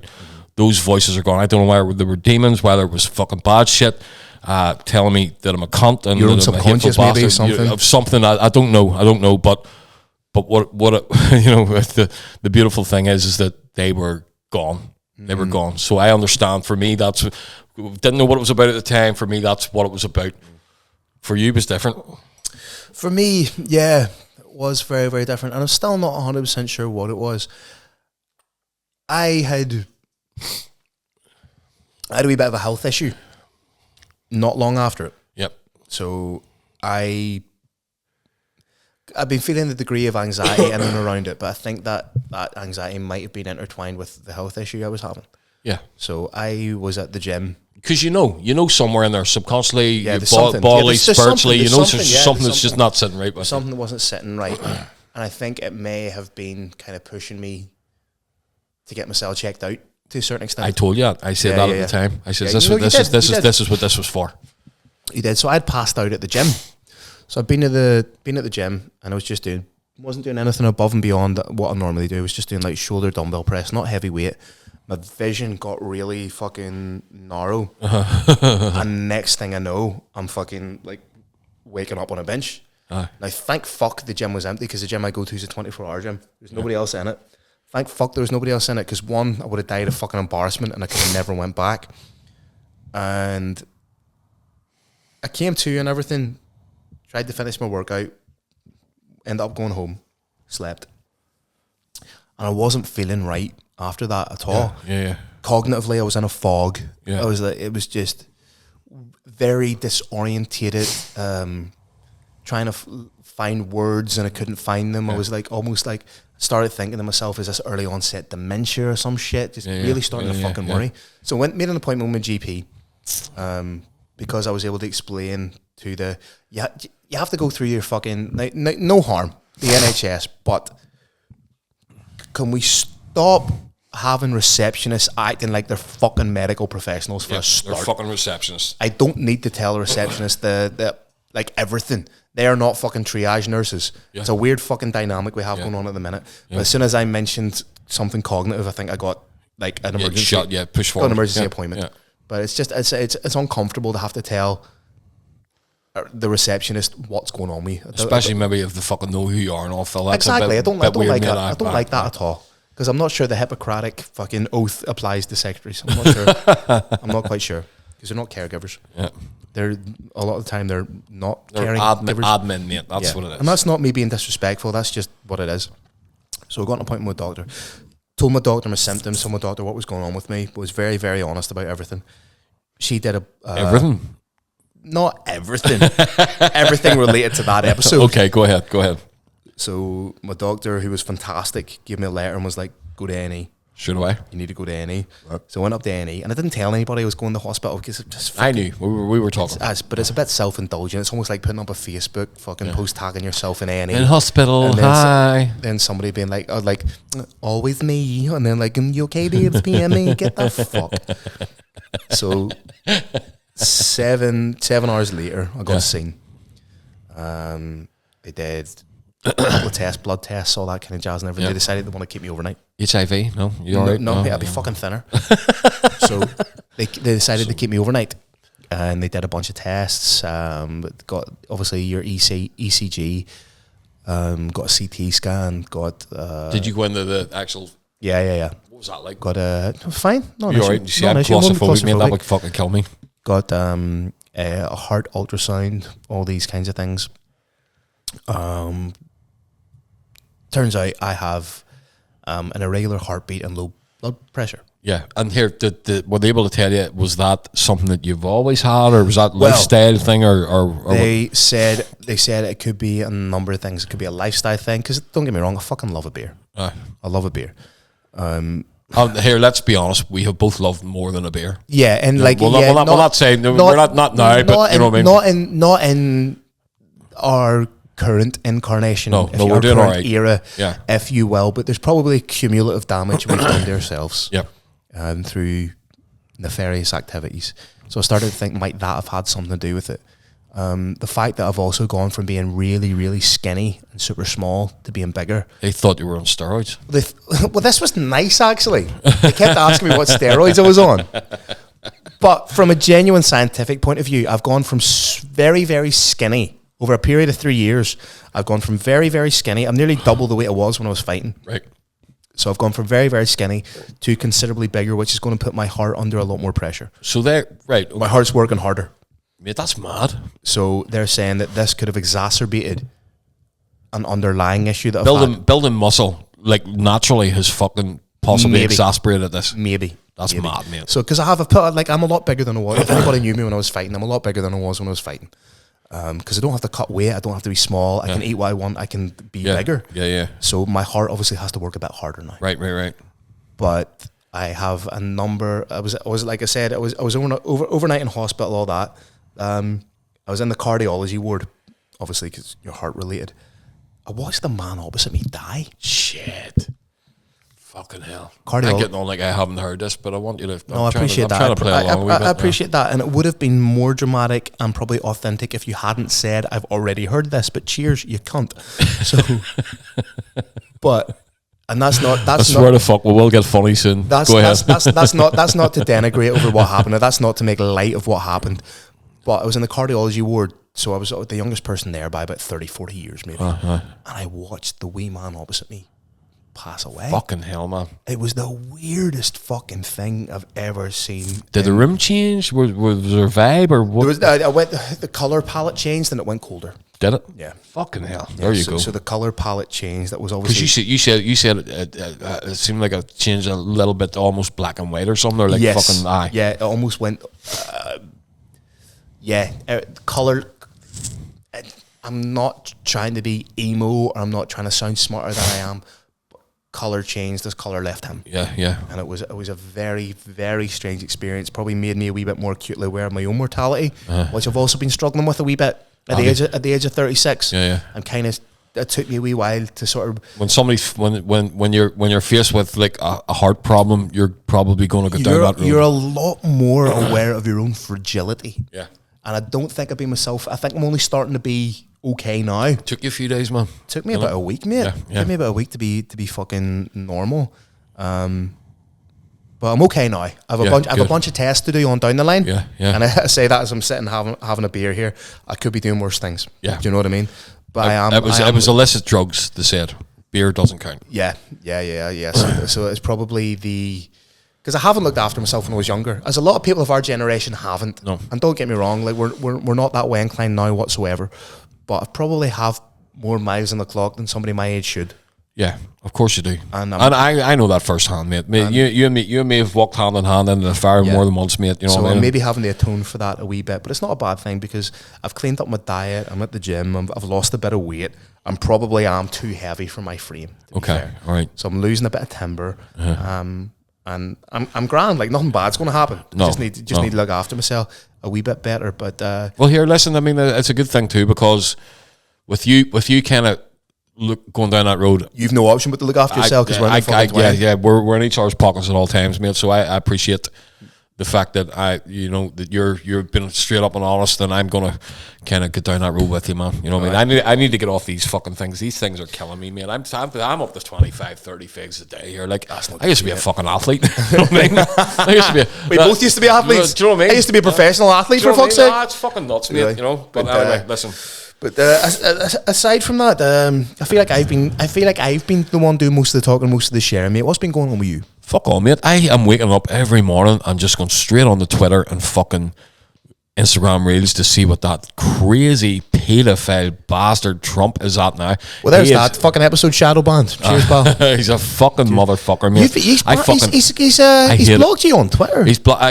Those voices are gone. I don't know whether they were demons, whether it was fucking bad shit, telling me that I'm a cunt and your own that subconscious I'm a maybe something. Something I don't know, but what the beautiful thing is that they were gone. They were gone. So I understand. For me, didn't know what it was about at the time. For me, that's what it was about. For you, it was different. For me, yeah, it was very, very different. And I'm still not 100% sure what it was. I had a wee bit of a health issue not long after it. Yep. So I've been feeling the degree of anxiety in and around it, but I think that anxiety might have been intertwined with the health issue I was having. Yeah. So I was at the gym. Because you know somewhere in there subconsciously, bodily, spiritually, there's something that's just not sitting right with you. Something that wasn't sitting right. And I think it may have been kind of pushing me to get myself checked out to a certain extent. I told you that. I said that at the time. I said, this is what this was for. You did. So I'd passed out at the gym. So I'd been at the gym and I was just wasn't doing anything above and beyond what I normally do. I was just doing like shoulder dumbbell press, not heavy weight. My vision got really fucking narrow. And next thing I know, I'm fucking like waking up on a bench. Now thank fuck the gym was empty, because the gym I go to is a 24-hour gym. There's nobody else in it. Thank fuck there was nobody else in it, because one, I would have died of fucking embarrassment and I could have never went back. And I came to and everything, tried to finish my workout, ended up going home, slept. And I wasn't feeling right after that at all. Yeah. Cognitively, I was in a fog. Yeah. It was just very disorientated, trying to find words and I couldn't find them. I was like, almost like, started thinking to myself, is this early onset dementia or some shit? Just really starting to fucking worry. So made an appointment with my GP, because I was able to explain to you have to go through your fucking, no harm, the NHS, but can we stop having receptionists acting like they're fucking medical professionals for a start? They're fucking receptionists. I don't need to tell a receptionist the like everything. They are not fucking triage nurses. Yeah. It's a weird fucking dynamic we have going on at the minute. Yeah. But as soon as I mentioned something cognitive, I think I got like an emergency. Push forward. Got an emergency appointment. Yeah. But it's just it's uncomfortable to have to tell the receptionist what's going on with me. Especially maybe if they fucking know who you are and all. Phil, that's exactly. I don't like weird, that. I don't like that at all. Because I'm not sure the Hippocratic fucking oath applies to secretaries. I'm not sure. I'm not quite sure. Because they're not caregivers. Yeah. They're a lot of the time they're not They're caring. admin, mate. That's what it is. And that's not me being disrespectful. That's just what it is. So I got an appointment with a doctor. Told my doctor my symptoms. Told my doctor what was going on with me. Was very, very honest about everything. She did everything? Not everything. Everything related to that episode. Okay, go ahead. So my doctor, who was fantastic, gave me a letter and was like, go to A&E. Straight away. You need to go to A&E. Right. So I went up to A&E, and I didn't tell anybody I was going to the hospital because it just I knew. We were talking. But it's a bit self-indulgent. It's almost like putting up a Facebook fucking post tagging yourself in A&E. In hospital, and hi. Then somebody being like, always me. And then like, you okay, babes, PM me? Get the fuck. So 7 hours later, I got seen. They did a couple of tests, blood tests, all that kind of jazz and everything. They decided they want to keep me overnight. HIV? No? You alright? No, I'd be fucking thinner. So they decided to keep me overnight. And they did a bunch of tests. Got obviously your ECG, got a CT scan, got... Did you go into the actual... Yeah. What was that like? Got fine. No, you alright? You see, I'm claustrophobic, man. That would fucking kill me. Got a heart ultrasound, all these kinds of things. Turns out I have an irregular heartbeat and low blood pressure. Yeah, and here, were they able to tell you, was that something that you've always had, or was that lifestyle thing, or they said it could be a number of things. It could be a lifestyle thing, because don't get me wrong, I fucking love a beer. I love a beer. Here, let's be honest, we have both loved more than a beer. Yeah, and we're not saying we're not now, but you know what I mean. Not in our current incarnation. No, we're doing all right. Era, if you will. But there's probably cumulative damage we've done to ourselves. Yep. Through nefarious activities. So I started to think, might that have had something to do with it? The fact that I've also gone from being really, really skinny and super small to being bigger. They thought you were on steroids. Well, this was nice, actually. They kept asking me what steroids I was on. But from a genuine scientific point of view, I've gone from very, very skinny over a period of 3 years. I've gone from very, very skinny. I'm nearly double the weight I was when I was fighting. Right. So I've gone from very, very skinny to considerably bigger, which is going to put my heart under a lot more pressure. So right. My heart's working harder. Mate, that's mad. So they're saying that this could have exacerbated an underlying issue that I've had. Building muscle, like, naturally has fucking possibly exasperated this. Maybe. That's mad, mate. So, because I'm a lot bigger than I was. If anybody knew me when I was fighting, I'm a lot bigger than I was when I was fighting. Because I don't have to cut weight, I don't have to be small, I can eat what I want, I can be bigger. Yeah. So my heart obviously has to work a bit harder now. Right. But I have a number. I was like I said, I was overnight in hospital, all that. I was in the cardiology ward, obviously because you're heart related. I watched the man opposite me die. Shit. Fucking hell. I'm getting on like I haven't heard this, but I want you to... I appreciate that. I'm trying to play along a wee bit. I appreciate that, and it would have been more dramatic and probably authentic if you hadn't said, I've already heard this, but cheers, you cunt. So, but... And that's not. I swear to fuck, we will get funny soon. Go ahead. That's not to denigrate over what happened. That's not to make light of what happened. But I was in the cardiology ward, so I was the youngest person there by about 30, 40 years maybe. And I watched the wee man opposite me pass away. Fucking hell, man! It was the weirdest fucking thing I've ever seen. Did the room change? Was there a vibe or what? The color palette changed and it went colder. Did it? Yeah. Fucking hell. Yeah, there you go. So the color palette changed. That was obviously... Because you said it seemed like it changed a little bit to almost black and white or something. Or like fucking eye. Yeah, it almost went... color... I'm not trying to be emo or I'm not trying to sound smarter than I am. Color changed. This color left him. Yeah. And it was a very, very strange experience. Probably made me a wee bit more acutely aware of my own mortality, which I've also been struggling with a wee bit. At the age of 36, I'm kind of. It took me a wee while to sort of. When you're faced with like a heart problem, you're probably going to go down that road. You're a lot more aware of your own fragility. Yeah. And I don't think I've been myself. I think I'm only starting to be okay now. Took you a few days, man. Took me about a week, mate. Took me about a week to be fucking normal. But I'm okay now. I have a bunch of tests to do on down the line. Yeah, yeah. And I say that as I'm sitting having a beer here. I could be doing worse things. Yeah. Do you know what I mean? But I am. It was illicit drugs, they said. Beer doesn't count. Yeah. So it's probably because I haven't looked after myself when I was younger, as a lot of people of our generation haven't. No. And don't get me wrong, like we're not that way inclined now whatsoever. But I probably have more miles on the clock than somebody my age should. Yeah, of course you do. And I know that firsthand, mate. You and me have walked hand in hand into the fire more than once, mate. You know so what I mean? I'm maybe having to atone for that a wee bit, but it's not a bad thing because I've cleaned up my diet. I'm at the gym. I've lost a bit of weight. I'm probably too heavy for my frame. Okay, all right. So I'm losing a bit of timber. And I'm grand. Like nothing bad's going to happen. No, Just need to look after myself a wee bit better. But well, here, listen. I mean, it's a good thing too because with you kind of going down that road, you've no option but to look after yourself because we're in the fucking way. we're in each other's pockets at all times, mate. So I appreciate the fact that that you're being straight up and honest, and I'm gonna kind of get down that road with you, man. You know what I mean? I need to get off these fucking things. These things are killing me, man. I'm up to 25, 30 figs a day here. Like I used to be a fucking athlete. You know what I mean? I used to be. We both used to be athletes. Do you know what I mean? I used to be a professional athlete for fuck's sake. It's fucking nuts, mate. Really? You know. But anyway, listen. But aside from that, I feel like I've been the one doing most of the talking, most of the sharing, mate. What's been going on with you? Fuck all, mate. I am waking up every morning and just going straight on the Twitter and fucking Instagram reels to see what that crazy paedophile bastard Trump is at now. Well, there's that fucking episode shadow banned. Cheers, pal. He's a fucking motherfucker, mate. He's blocked you on Twitter.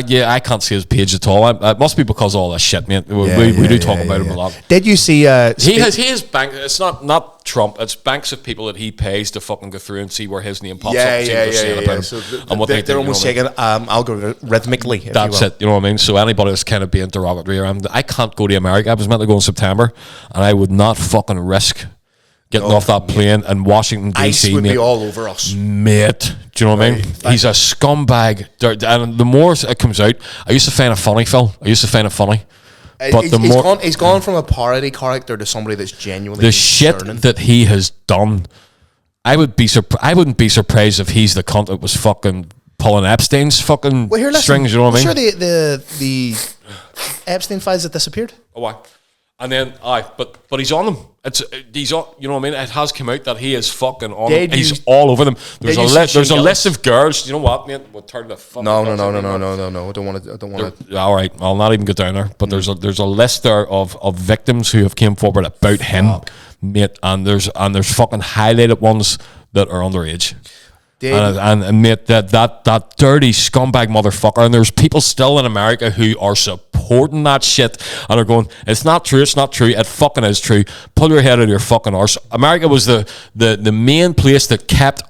Yeah, I can't see his page at all. It must be because of all this shit, mate. We do talk about him a lot. Did you see? He has bank. It's not Trump. It's banks of people that he pays to fucking go through and see where his name pops up. Yeah. So they're almost shaking algorithmically. That's it. You know what I mean? So anybody that's kind of being derogatory around, I can't go to America. I was meant to go in September, and I would not fucking risk getting off that plane in Washington DC. Ice would be all over us, mate. Do you know what I mean? He's a scumbag, and the more it comes out, I used to find it funny, Phil. But he's gone from a parody character to somebody that's genuinely the shit that he has done. I wouldn't be surprised if he's the cunt that was fucking pulling Epstein's fucking strings. You know what I mean? Sure, the Epstein files that disappeared. Oh, why? And then, but he's on them. He's on. You know what I mean? It has come out that he is fucking on them. He's all over them. There's a list of girls. You know what, mate? We'll turn the fucking. No. I don't want to. All right, I'll not even get down there. But there's a list there of victims who have came forward about him, mate. And there's fucking highlighted ones that are underage. And mate, that dirty scumbag motherfucker, and there's people still in America who are supporting that shit and are going, it's not true, it fucking is true. Pull your head out of your fucking arse. America was the main place that kept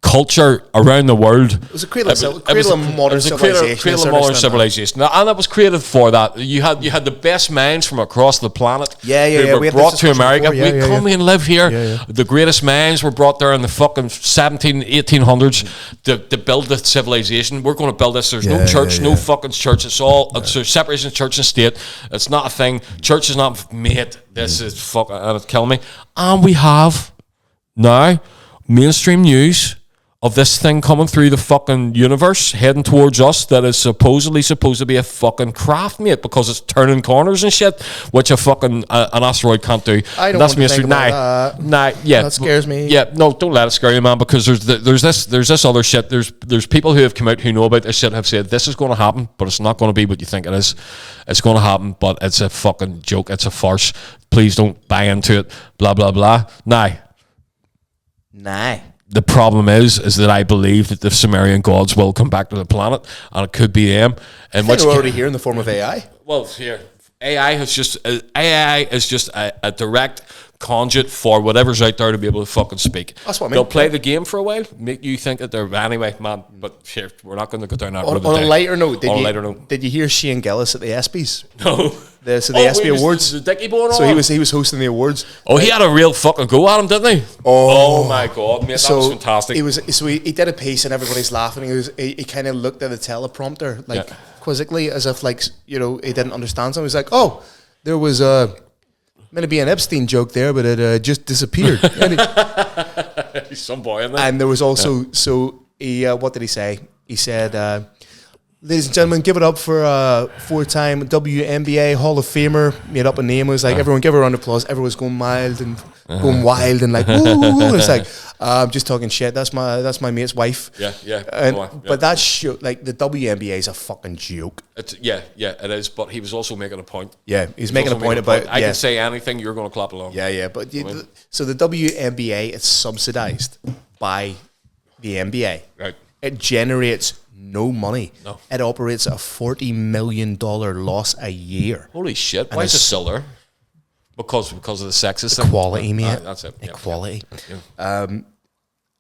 culture around the world. It was a cradle of modern civilization. And it was created for that. You had the best minds from across the planet who were brought to America. We come and live here. The greatest minds were brought there in the fucking 1800s to build the civilization. We're going to build this. There's no church, no fucking church. It's separation of church and state. It's not a thing. Church is not, mate, this is fucking, and it's killing me. And we have now mainstream news of this thing coming through the fucking universe, heading towards us, that is supposed to be a fucking craft, mate, because it's turning corners and shit, which a fucking an asteroid can't do. I don't want to think about that. That scares me. Yeah, no, don't let it scare you, man, because there's this other shit. There's people who have come out who know about this shit, have said this is going to happen, but it's not going to be what you think it is. It's going to happen, but it's a fucking joke. It's a farce. Please don't buy into it. Blah blah blah. Nah. The problem is that I believe that the Sumerian gods will come back to the planet, and it could be them. And we're already here in the form of AI. Well, here, AI is just a direct conduit for whatever's out there to be able to fucking speak. That's what I mean. They'll play the game for a while, make you think that they're anyway, man. But here, we're not going to go down that road. On a lighter note, did you hear Shane Gillis at the ESPYs? No. The ESPY Awards. The Dickie Boy. So he was hosting the awards. Oh, he had a real fucking go at him, didn't he? Oh my god, mate, that was fantastic. He did a piece and everybody's laughing. He kind of looked at the teleprompter quizzically, as if he didn't understand something. He was like, "Oh, there was meant to be an Epstein joke there, but it just disappeared." He's some boy in there. And there was also what did he say? He said, ladies and gentlemen, give it up for a 4-time WNBA Hall of Famer. Made up a name. It was like, everyone give her a round of applause. Everyone's going mild and going wild and like, woo, woo, woo. It's like, I'm just talking shit. That's my mate's wife. Yeah. But that's like the WNBA is a fucking joke. Yeah, it is. But he was also making a point. Yeah, he's making a point about. I can say anything. You're going to clap along. Yeah. But so the WNBA is subsidized by the NBA. Right. It generates no money. No. It operates at a $40 million loss a year. Holy shit! Why is it still there? Because of the sexist equality, mate. That's it. Equality. Yeah.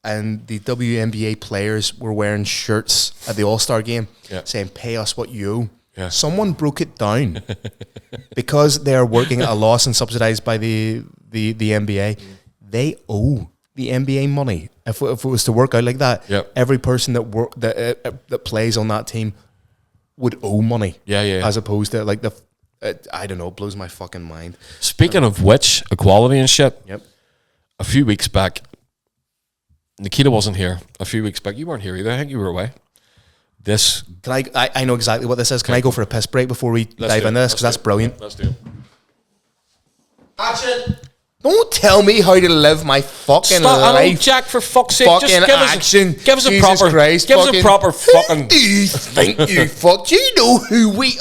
And the WNBA players were wearing shirts at the All-Star game saying, "Pay us what you owe." Yeah. Someone broke it down because they are working at a loss and subsidized by the NBA. They owe the NBA money. If it was to work out like that, every person that plays on that team would owe money. Yeah. As opposed to like I don't know, it blows my fucking mind. Speaking of which, equality and shit. Yep. A few weeks back, Nikita wasn't here. A few weeks back, you weren't here either. I think you were away. Can I know exactly what this is. Can I go for a piss break before we dive into this? Because that's brilliant. Let's do it. Action! Don't tell me how to live my fucking life. Jack, for fuck's sake, fucking just give action. Give us a Jesus proper. Christ, give us a proper fucking. Who do you think you fuck? Do you know who we?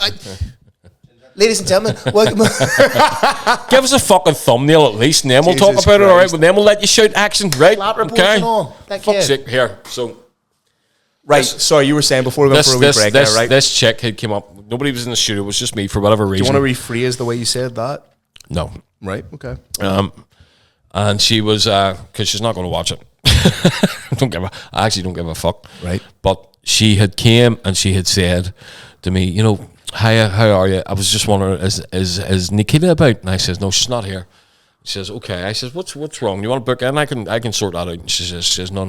Ladies and gentlemen, welcome. Give us a fucking thumbnail at least, and then we'll talk Jesus about it. All right, Christ. well, then we'll let you shout action, right? Okay. Fuck's sake, here. So, right. Sorry, you were saying before we go for a wee break. Right. This chick had came up. Nobody was in the studio. It was just me for whatever reason. Do you want to rephrase the way you said that? No. Right. Okay. And she was because she's not going to watch it. I actually don't give a fuck. Right. But she had came and she had said to me, you know, hi, how are you? I was just wondering, is Nikita about? And I says, no, she's not here. She says, okay. I says, what's wrong? You want to book in? I can sort that out. And she says, no.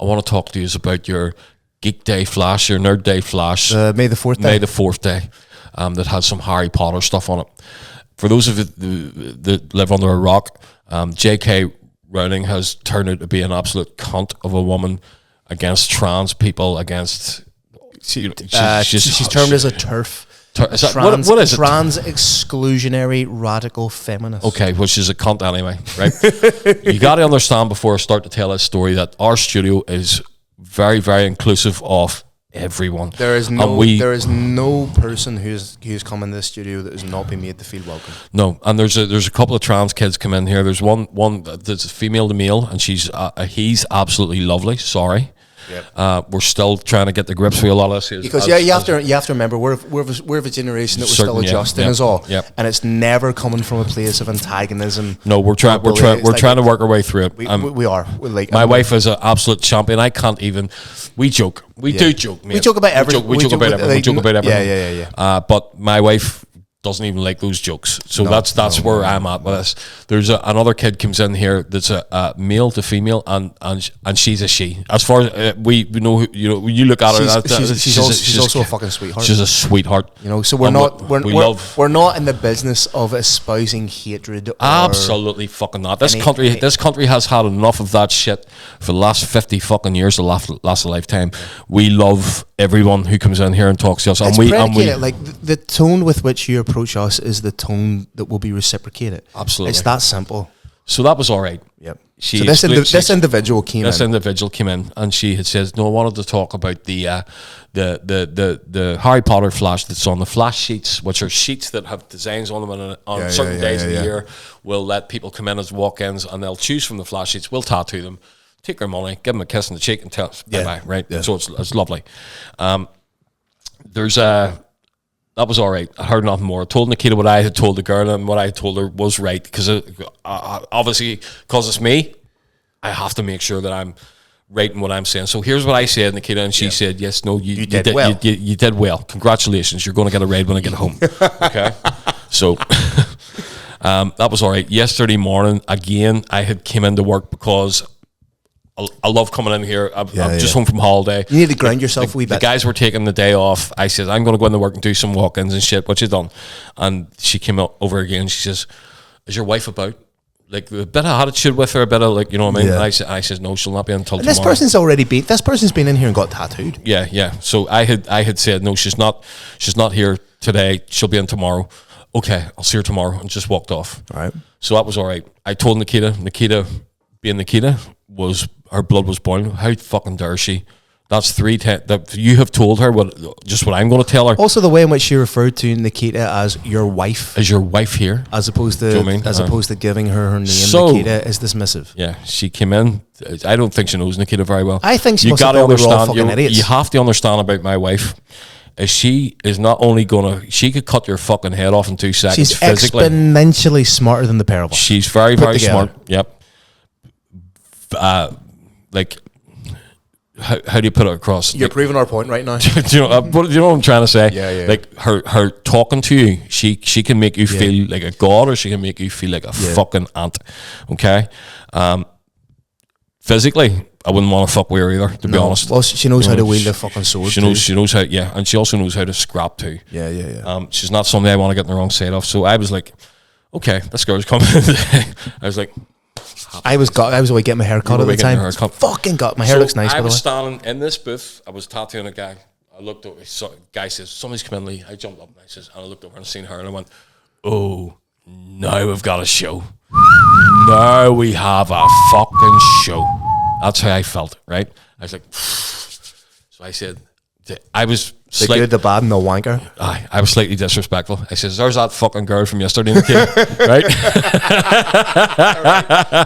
I want to talk to you about your Geek Day Flash, your Nerd Day Flash. May the 4th day. May the 4th day. That has some Harry Potter stuff on it. For those of you that live under a rock, J.K. Rowling has turned out to be an absolute cunt of a woman against trans people, against... she's termed as a TERF. What is it? Trans exclusionary radical feminist. Okay, which is a cunt anyway, right? You got to understand before I start to tell this story that our studio is very, very inclusive of everyone. There is no person who's come in this studio that has not been made to feel welcome. No, and there's a couple of trans kids come in here. There's one that's female to male, and he's absolutely lovely. Sorry. Yep. We're still trying to get the grips with a lot of this. Because you have to remember we're of a generation that we're still adjusting as all, and it's never coming from a place of antagonism. No, we're trying to work our way through it. We are. My wife is an absolute champion. I can't even. We joke. We do joke. Mate. We joke about everything. We joke about everything. We joke about everything. Yeah. But my wife doesn't even like those jokes. So that's where I'm at with this. There's another kid comes in here that's a male to female, and she's a she. As far as we know, you look at her. She's also a fucking sweetheart. She's a sweetheart. So we're not in the business of espousing hatred. Absolutely fucking not. This country has had enough of that shit for the last 50 fucking years, the last lifetime. We love everyone who comes in here and talks to us, and we like the tone with which you approach us is the tone that will be reciprocated. Absolutely, it's that simple. So that was all right. Yep. So this individual came in and she had said, no, I wanted to talk about the Harry Potter Flash that's on the Flash sheets, which are sheets that have designs on them, and on certain days of the year we'll let people come in as walk-ins and they'll choose from the Flash sheets. We'll tattoo them, take their money, give them a kiss on the cheek and tell us bye-bye, right? Yeah. So it's lovely. That was all right. I heard nothing more. I told Nikita what I had told the girl, and what I had told her was right. Because obviously, because it's me, I have to make sure that I'm right in what I'm saying. So here's what I said, Nikita, and she said, yes, no, you did well. You did well. Congratulations. You're going to get a ride when I get home. Okay? So that was all right. Yesterday morning, again, I had came into work because I love coming in here. I'm just home from holiday. You need to ground yourself a wee bit. The guys were taking the day off. I said, I'm going to go into work and do some walk-ins and shit. What you done? And she came over again. She says, is your wife about? like a bit of attitude with her, a bit of like, you know what I mean? Yeah. And I said, no, she'll not be in until And this tomorrow. this person's been in here and got tattooed. Yeah. So I had said, no, she's not here today. She'll be in tomorrow. Okay, I'll see her tomorrow, and just walked off. All right. So that was all right. I told Nikita, being Nikita, her blood was boiling. How fucking dare she? That's 3 that you have told her what I'm going to tell her. Also, the way in which she referred to Nikita as your wife, Is your wife here? as opposed to Do you know what I mean? opposed to giving her name, So- Nikita is dismissive. Yeah, she came in. I don't think she knows Nikita very well. I think she you must have gotta thought we were all understand. fucking idiots. You have to understand about my wife. Is she is not only she could cut your fucking head off in 2 seconds She's physically. exponentially smarter than the pair of us. She's very, very together. smart. Yep. Like, how do you put it across? You're proving our point right now. Do you know what I'm trying to say? Yeah. Like her talking to you, she can make you feel like a god, or she can make you feel like a fucking ant. Okay. Physically, I wouldn't want to fuck with her either, to be honest. Well, she knows how to wield the fucking sword. She knows how, and she also knows how to scrap too. Yeah. She's not somebody I want to get in the wrong side of. So I was like, okay, this girl's coming. I was like, I was away getting my hair cut You at were the away getting time. your hair cut. Fucking got my hair so looks nice. I By the was way. standing in this booth. I was tattooing a guy. I looked over. Guy says, somebody's come in, Lee. I jumped up and I looked over and seen her, and I went, oh, now we've got a show. Now we have a fucking show. That's how I felt, right? I was like, so I said, I was The good, the bad, and the wanker. I was slightly disrespectful. I says, there's that fucking girl from yesterday, Nikita, right?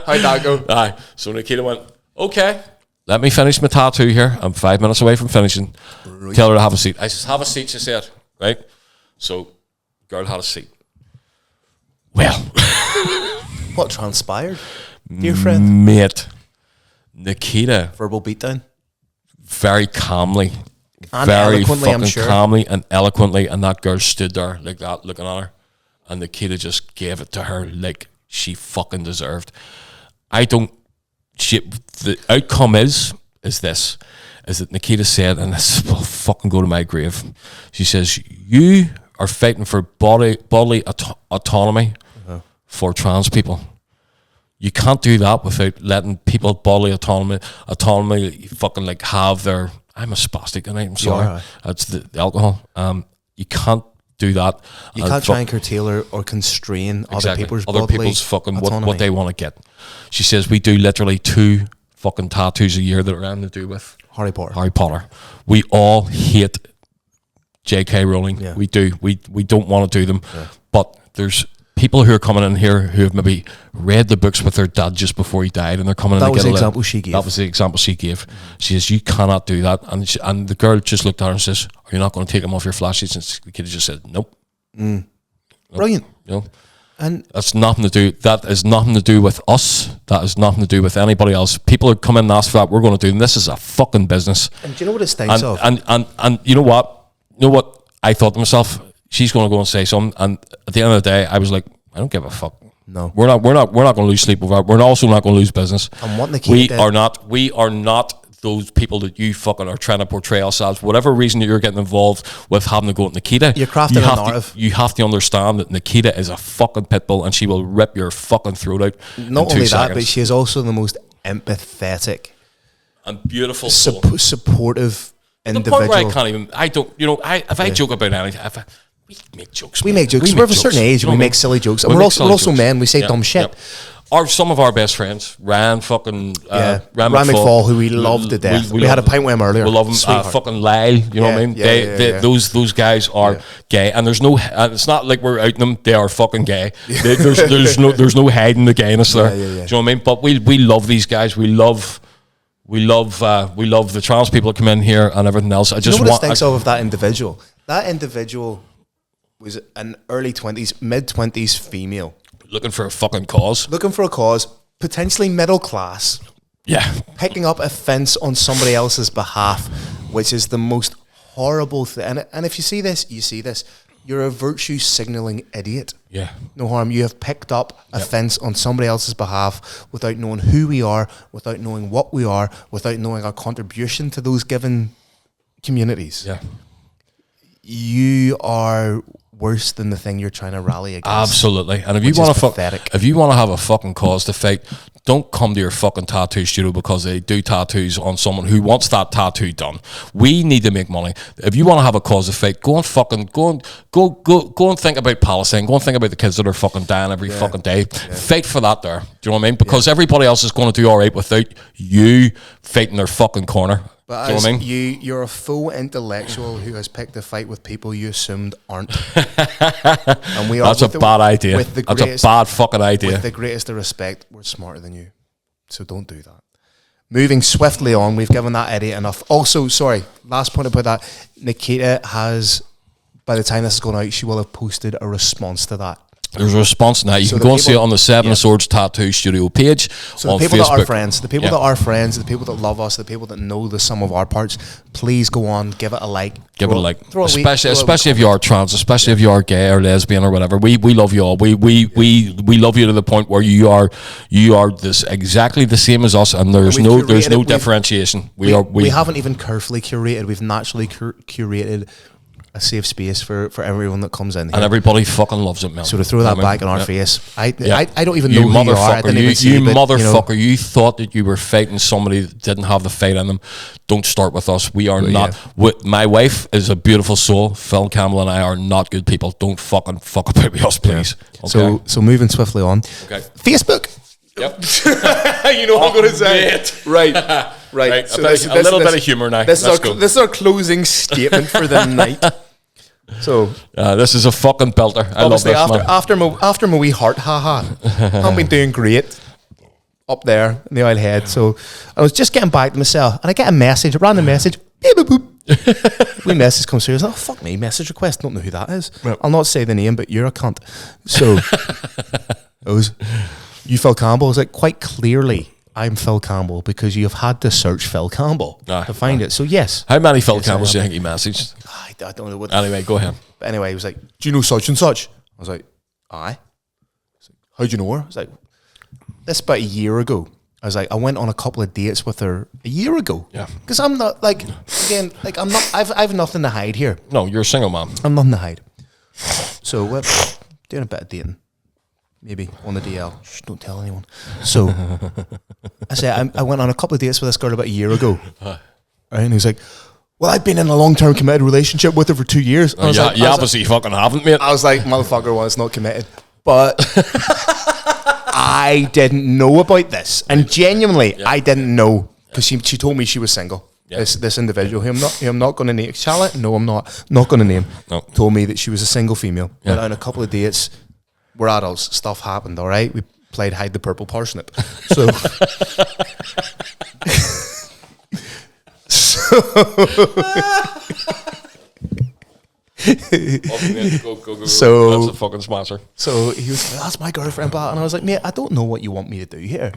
How'd that go? Aye. So Nikita went, okay, let me finish my tattoo here. I'm 5 minutes away from finishing. Right. Tell her to have a seat. I says, have a seat, she said, right? So girl had a seat. Well. What transpired, dear friend? Mate, Nikita, Verbal beatdown. very calmly, And very eloquently, I'm fucking sure. calmly and eloquently, and that girl stood there like that, looking at her, and Nikita just gave it to her like she fucking deserved. The outcome is that Nikita said, and this will fucking go to my grave. She says, you are fighting for bodily autonomy for trans people. You can't do that without letting people bodily autonomy fucking like have their. I'm a spastic tonight. I'm sorry. are. That's the alcohol. You can't do that. You can't try and curtail or constrain other people's fucking autonomy. what they want to get. She says we do literally 2 fucking tattoos a year that are anything to do with Harry Potter. Harry Potter. We all hate J.K. Rowling. Yeah. We do. We don't want to do them. Yeah. But there's people who are coming in here who have maybe read the books with their dad just before he died, and they're coming in. That was the example she gave. That was the example she gave. She says, you cannot do that. And the girl just looked at her and says, are you not going to take them off your flashes? And the kid just said, nope. Nope. Brilliant. You know? And That's nothing to do. That is nothing to do with us. That is nothing to do with anybody else. People who come in and ask for that, we're going to do. And this is a fucking business. do you know what it stinks of? And you know what? You know what? I thought to myself, she's going to go and say something. And at the end of the day, I was like, I don't give a fuck. No, We're not going to lose sleep over it. We're also not going to lose business. And what Nikita We are not those people that you fucking are trying to portray ourselves. Whatever reason that you're getting involved with having to go at Nikita, You're crafting a narrative. You have to understand that Nikita is a fucking pit bull, and she will rip your fucking throat out. not in 2 only that, seconds. but she is also the most empathetic, and beautiful, soul. supportive The individual. point where I can't even. I don't. You know. If I joke about anything, we make jokes. We man. make jokes. We We're make of a certain jokes. age, You know and we what I make mean? silly jokes. We And we're make also silly jokes. men. We say Yeah, dumb shit. yeah. Some of our best friends, Ryan McFall, who we love to death. We had a pint with him earlier. We love him. Sweetheart. Fucking Lyle, you know what I mean? Yeah. Those guys are gay, and there's no. And it's not like we're outing them. They are fucking gay. There's no hiding the gayness there. Yeah. Do you know what I mean? But we love these guys. We love the trans people that come in here and everything else. I just you know what want. it stinks of that individual? That individual was an early 20s, mid-20s female. Looking for a fucking cause. Looking for a cause, potentially middle class, Yeah. picking up offence on somebody else's behalf, which is the most horrible thing. And if you see this, you're a virtue signalling idiot. Yeah. No harm. You have picked up offence on somebody else's behalf without knowing who we are, without knowing what we are, without knowing our contribution to those given communities. Yeah. You are worse than the thing you're trying to rally against. Absolutely. And if Which you want is to pathetic. if you want to have a fucking cause to fight, don't come to your fucking tattoo studio because they do tattoos on someone who wants that tattoo done. We need to make money. If you want to have a cause to fight, go and fucking go and think about Palestine. Go and think about the kids that are fucking dying every fucking day. Fight for that there. Do you know what I mean? Because everybody else is going to do all right without you fighting their fucking corner. But do you know what I mean? You're a full intellectual who has picked a fight with people you assumed aren't. And we are. That's a bad idea. That's a bad fucking idea. With the greatest of respect, we're smarter than you. So don't do that. Moving swiftly on, we've given that idiot enough. Also, sorry, last point about that. Nikita has, by the time this is going out, she will have posted a response to that. There's a response now. You can go and see it on the Seven of Swords Tattoo Studio page so on the people Facebook. that are friends, the people that are friends, the people that love us, the people that know the sum of our parts, please go on, give it a like. Give it a like. Throw Especially if you are trans, especially if you are gay or lesbian or whatever. We love you all. We love you to the point where you are this exactly the same as us, and there's no differentiation. We haven't even carefully curated. We've naturally curated a safe space for everyone that comes in here. And everybody fucking loves it, man. So to throw that back in our face, I don't even know who you are. I didn't even see you motherfucker, you thought that you were fighting somebody that didn't have the fight in them. Don't start with us. We are not. My wife is a beautiful soul. Phil Campbell and I are not good people. Don't fucking fuck about with us, please. Yeah. Okay? So moving swiftly on. Okay. Facebook. Yep. You know what I'm going to say. Mate. Right. Right. So a little bit of humour now. This is our closing statement for the night. So this is a fucking belter. I love this, man. After my wee heart, I've been doing great up there in the oil head. So I was just getting back to myself, and I get a random message. Beep, boop, boop. Wee message comes through. I was like, oh, fuck me, message request. Don't know who that is. Right. I'll not say the name, but you're a cunt. So it was you, Phil Campbell. I was like, quite clearly, I'm Phil Campbell because you have had to search Phil Campbell to find it. So yes. How many Phil Campbells do you think he messaged? I don't know what. Anyway, go ahead. But anyway, he was like, do you know such and such? I was like, aye. Like, how'd you know her? I was like, this about a year ago. I was like, I went on a couple of dates with her a year ago. Yeah. Because I'm not I'm not, I've nothing to hide here. No, you're a single man. I'm nothing to hide. So we're doing a bit of dating. Maybe on the DL. Shh, don't tell anyone. So I said, I went on a couple of dates with this girl about a year ago. Right? And he was like, well, I've been in a long-term committed relationship with her for 2 years. You obviously fucking haven't, mate. I was like, motherfucker, well, it's not committed. But I didn't know about this. And genuinely, I didn't know. Because she told me she was single. Yeah. This individual who I'm not going to name. Charlotte? No, I'm not going to name. No. Told me that she was a single female. Yeah. Went on a couple of dates. We're adults. Stuff happened, all right? We played Hide the Purple Parsnip. So... So that's a fucking sponsor. So he was like, that's my girlfriend, and I was like, mate, I don't know what you want me to do here.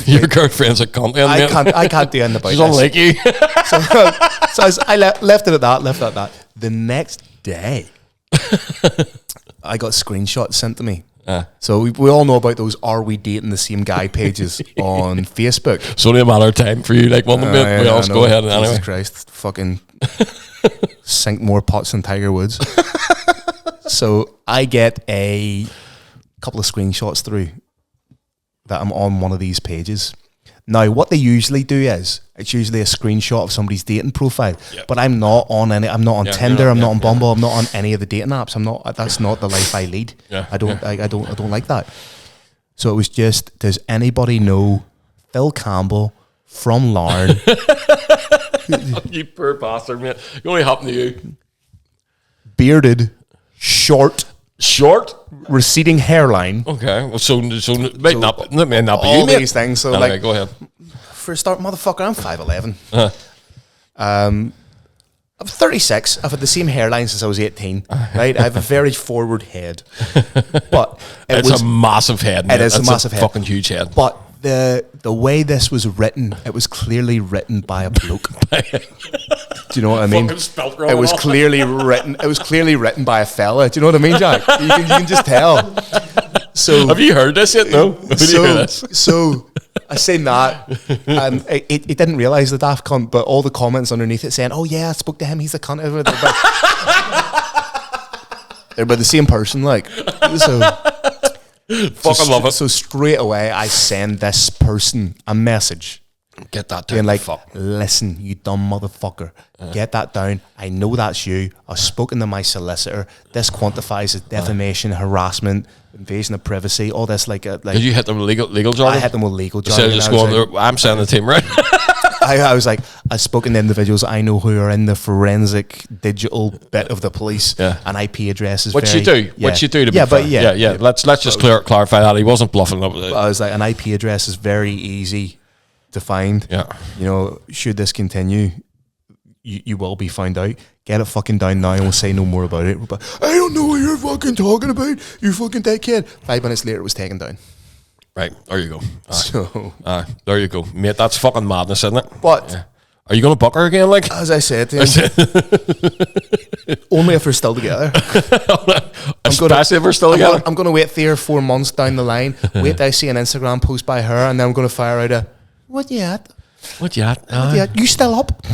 Your girlfriend's a cunt. I can't do anything about this. She's this. unlike you. So I left it at that. The next day, I got screenshots sent to me. So we all know about those "Are we dating the same guy?" pages on Facebook. It's only a matter of time for you, like one of them. We all go ahead anyway. Jesus Christ, fucking sink more pots than Tiger Woods. So I get a couple of screenshots through that I'm on one of these pages. Now, what they usually do is it's usually a screenshot of somebody's dating profile. Yep. But I'm not on any. I'm not on Tinder. I'm not on Bumble. I'm not on any of the dating apps. I'm not. That's not the life I lead. Yeah. I don't like that. So it was just. Does anybody know Phil Campbell from Larne? You poor bastard, mate. It only happened to you. Bearded, short, receding hairline. Okay, well, so it may not be all you, mate. These things. So okay, go ahead. For a start, motherfucker, I'm 5'11". I'm 36. I've had the same hairline since I was 18. Right, I have a very forward head, but it's a massive head. It is a massive head, fucking huge head. But the way this was written, it was clearly written by a bloke. Do you know what I mean? It was clearly written. It was clearly written by a fella. Do you know what I mean, Jack? You can just tell. So have you heard this yet? No. So I seen that, and it didn't realize the daft cunt, but all the comments underneath it saying, "Oh yeah, I spoke to him. He's a cunt." They're by the same person, like. So, Fucking love it. So straight away, I send this person a message. Get that Being down. like, Fuck. listen, you dumb motherfucker, get that down. I know that's you. I've spoken to my solicitor. This quantifies as defamation, harassment, invasion of privacy, all this like. Did you hit them with legal jargon? I hit them with legal Instead jargon. of just I was going, like, I'm sending the team, right? I was like, I've spoken to individuals I know who are in the forensic digital bit of the police, and IP addresses. What you do to be fair. Yeah. Let's just clarify that he wasn't bluffing up with it. I was like, an IP address is very easy to find. Yeah, you know, should this continue, you will be found out. Get it fucking down now, and we'll say no more about it. But I don't know what you're fucking talking about. You fucking dickhead. 5 minutes later, it was taken down. Right, there you go. So, there you go, mate. That's fucking madness, isn't it? But are you going to buck her again? Like, as I said to him, only if we're still together. Especially if we're still together. I'm going to wait 3 or 4 months down the line. Wait till I see an Instagram post by her, and then I'm going to fire out a what you at? What you at? Yeah, you still up?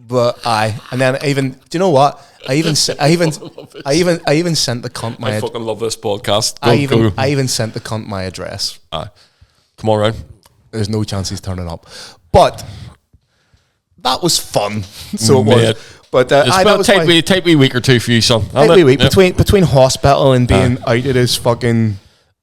But and then even, do you know what? I even sent the cunt my. I fucking love this podcast. I even sent the cunt my address. Come on, round. There's no chance he's turning up, but that was fun. So it was. But that was take me a week or two for you, son. Take me a week between hospital and being outed as fucking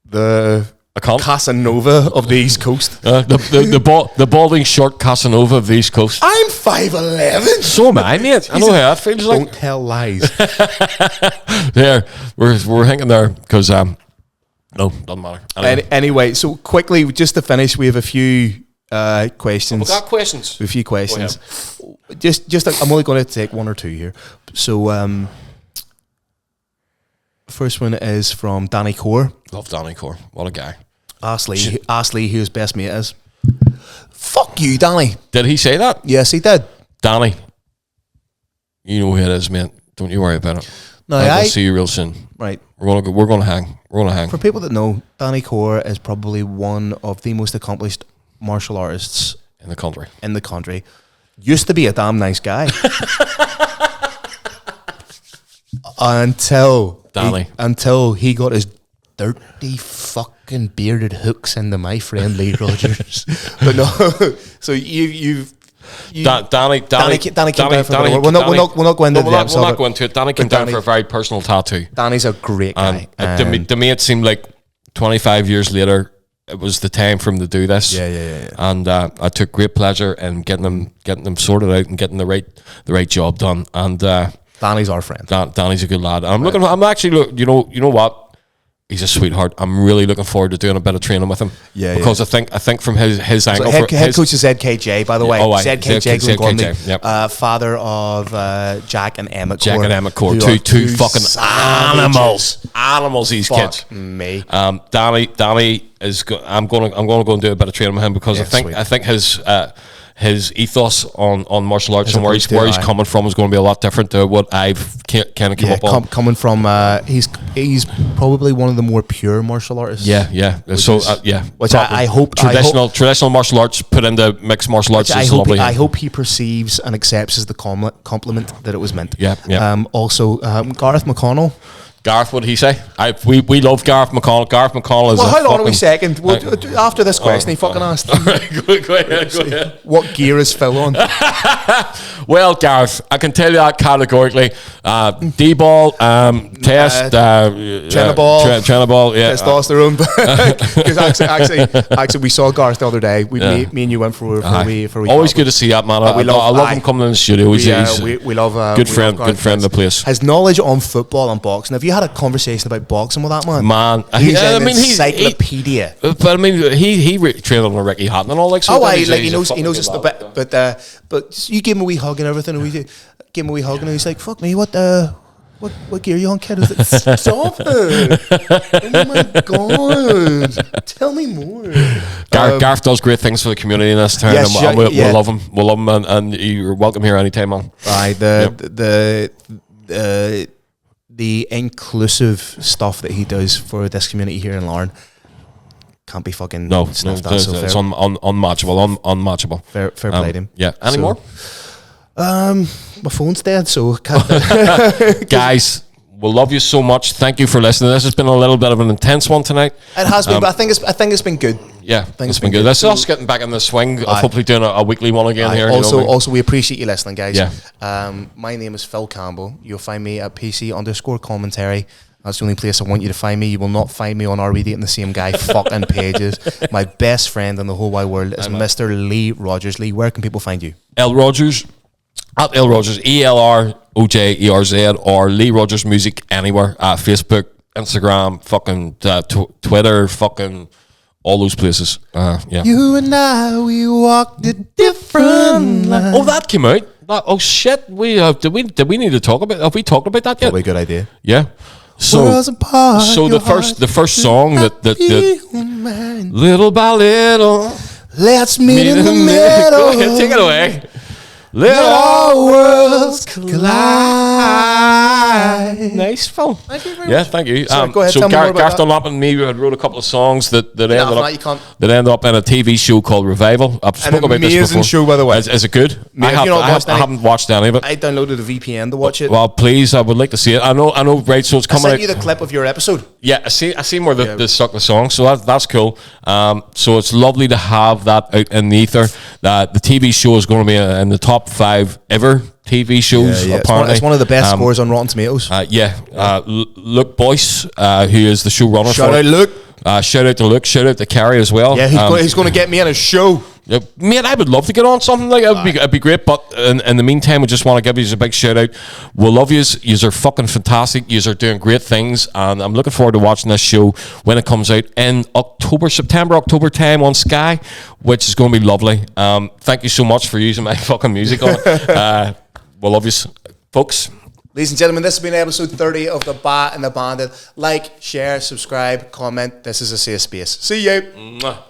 the Casanova of the East Coast. The balding short Casanova of the East Coast. I'm 5'11". So am I, mate. I know how that feels like. Don't tell lies. There, we're thinking there because no, doesn't matter. Anyway, so quickly, just to finish, we have a few questions. We've got questions. A few questions. Just I'm only going to take 1 or 2 here. So first one is from Danny Core. Love Danny Core. What a guy. Ask Lee who his best mate is. Fuck you, Danny. Did he say that? Yes, he did. Danny, you know who it is, man. Don't you worry about it. No, I'll see you real soon. Right. We're gonna hang. For people that know, Danny Core is probably one of the most accomplished martial artists in the country. Used to be a damn nice guy. Until he got his dirty fucking bearded hooks into my friend Lee Rogers. But no, so Danny came down for we're not going into it. Danny came down for a very personal tattoo. Danny's a great guy. To me, it seemed like 25 years later, it was the time for him to do this. Yeah. And I took great pleasure in getting them sorted out and getting the right job done. And Danny's our friend. Danny's a good lad. I'm actually, you know what? He's a sweetheart. I'm really looking forward to doing a bit of training with him. Yeah, because I think from his angle, head coach is ZKJ, by the way. ZKJ, yep. Father of Jack and Emmett Core. Jack and Emmett Core, two fucking animals. These kids. Me. Danny is. I'm gonna go and do a bit of training with him because I think his ethos on martial arts and where he's coming from is going to be a lot different to what I've kind of come up on. Coming from, he's probably one of the more pure martial artists. Yeah. Which I hope traditional martial arts put into mixed martial arts is lovely. I hope he perceives and accepts as the compliment that it was meant. Yeah. Also, Gareth McConnell. Gareth, what did he say? We love Gareth McConnell. Gareth McConnell is how long are we second? After this question, he fucking asked. Go ahead. What gear is Phil on? Well, Gareth, I can tell you that categorically. D-ball, test, Trenaball, yeah. Testosterone. Because actually, we saw Gareth the other day. Me and you went for a wee always good to see that, man. I love him coming in the studio. We love good friend of the place. His knowledge on football and boxing. Have you had a conversation about boxing with that man? He's an encyclopedia. But I mean, he trained under Ricky Hatton and all like. So he knows just a bit. But you gave him a wee hug and everything, and we gave him a wee hug, and he's like, "Fuck me, what gear are you on, kid?" I was like, "Stop it! Oh my god, tell me more." Gareth does great things for the community in this town, and we'll love him. We'll love him, and you're welcome here anytime, man. Right, the inclusive stuff that he does for this community here in Larne can't be fucking sniffed at. It's unmatchable. Fair play to him. Yeah. Any more? My phone's dead, so can't. Guys, we love you so much. Thank you for listening. This has been a little bit of an intense one tonight. It has been, but I think it's been good. Yeah, I think it's been good. Let's us getting back in the swing of hopefully doing a weekly one again here. Also, we appreciate you listening, guys. Yeah. My name is Phil Campbell. You'll find me at PC_commentary. That's the only place I want you to find me. You will not find me on Are We Dating the Same Guy fucking pages. My best friend in the whole wide world is Mr. Lee Rogers. Lee, where can people find you? L Rogers, at L Rogers, ELROJERZ, or Lee Rogers Music anywhere. Facebook, Instagram, fucking Twitter, fucking all those places. Yeah. You and I, we walked a different line. Oh, that came out. Oh shit. Did we need to talk about? Have we talked about that yet? Probably a good idea. Yeah. So the first song that little by little, let's meet in the middle. Go ahead, take it away. Let our worlds collide. Nice, Phil. Thank you very much. much. Thank you. Sorry, go ahead, so tell me more about Gareth that. Dunlop and me wrote a couple of songs that ended up in a TV show called Revival. I've spoken about this before. Amazing show, by the way. Is it good? I haven't watched any of it. I downloaded a VPN to watch it. Well, please, I would like to see it. I know. Right, so it's coming. I sent you the clip of your episode. Yeah, I seen where they stuck the song, so that's cool. So it's lovely to have that out in the ether. The TV show is going to be in the top 5 ever TV shows. Apparently, it's one of the best scores on Rotten Tomatoes. Luke Boyce, who is the showrunner. Shout out, Luke. Shout out to Luke. Shout out to Carrie as well. Yeah, he's going to get me on a show. Yeah, mate, I would love to get on something like that. It'd be great. But in the meantime, we just want to give you a big shout out. We love yous. Yous are fucking fantastic. Yous are doing great things, and I'm looking forward to watching this show when it comes out in September, October time on Sky, which is going to be lovely. Thank you so much for using my fucking music on it. We love yous, folks. Ladies and gentlemen, this has been episode 30 of The Bat and the Bandit. Like, share, subscribe, comment. This is a safe space. See you. Mwah.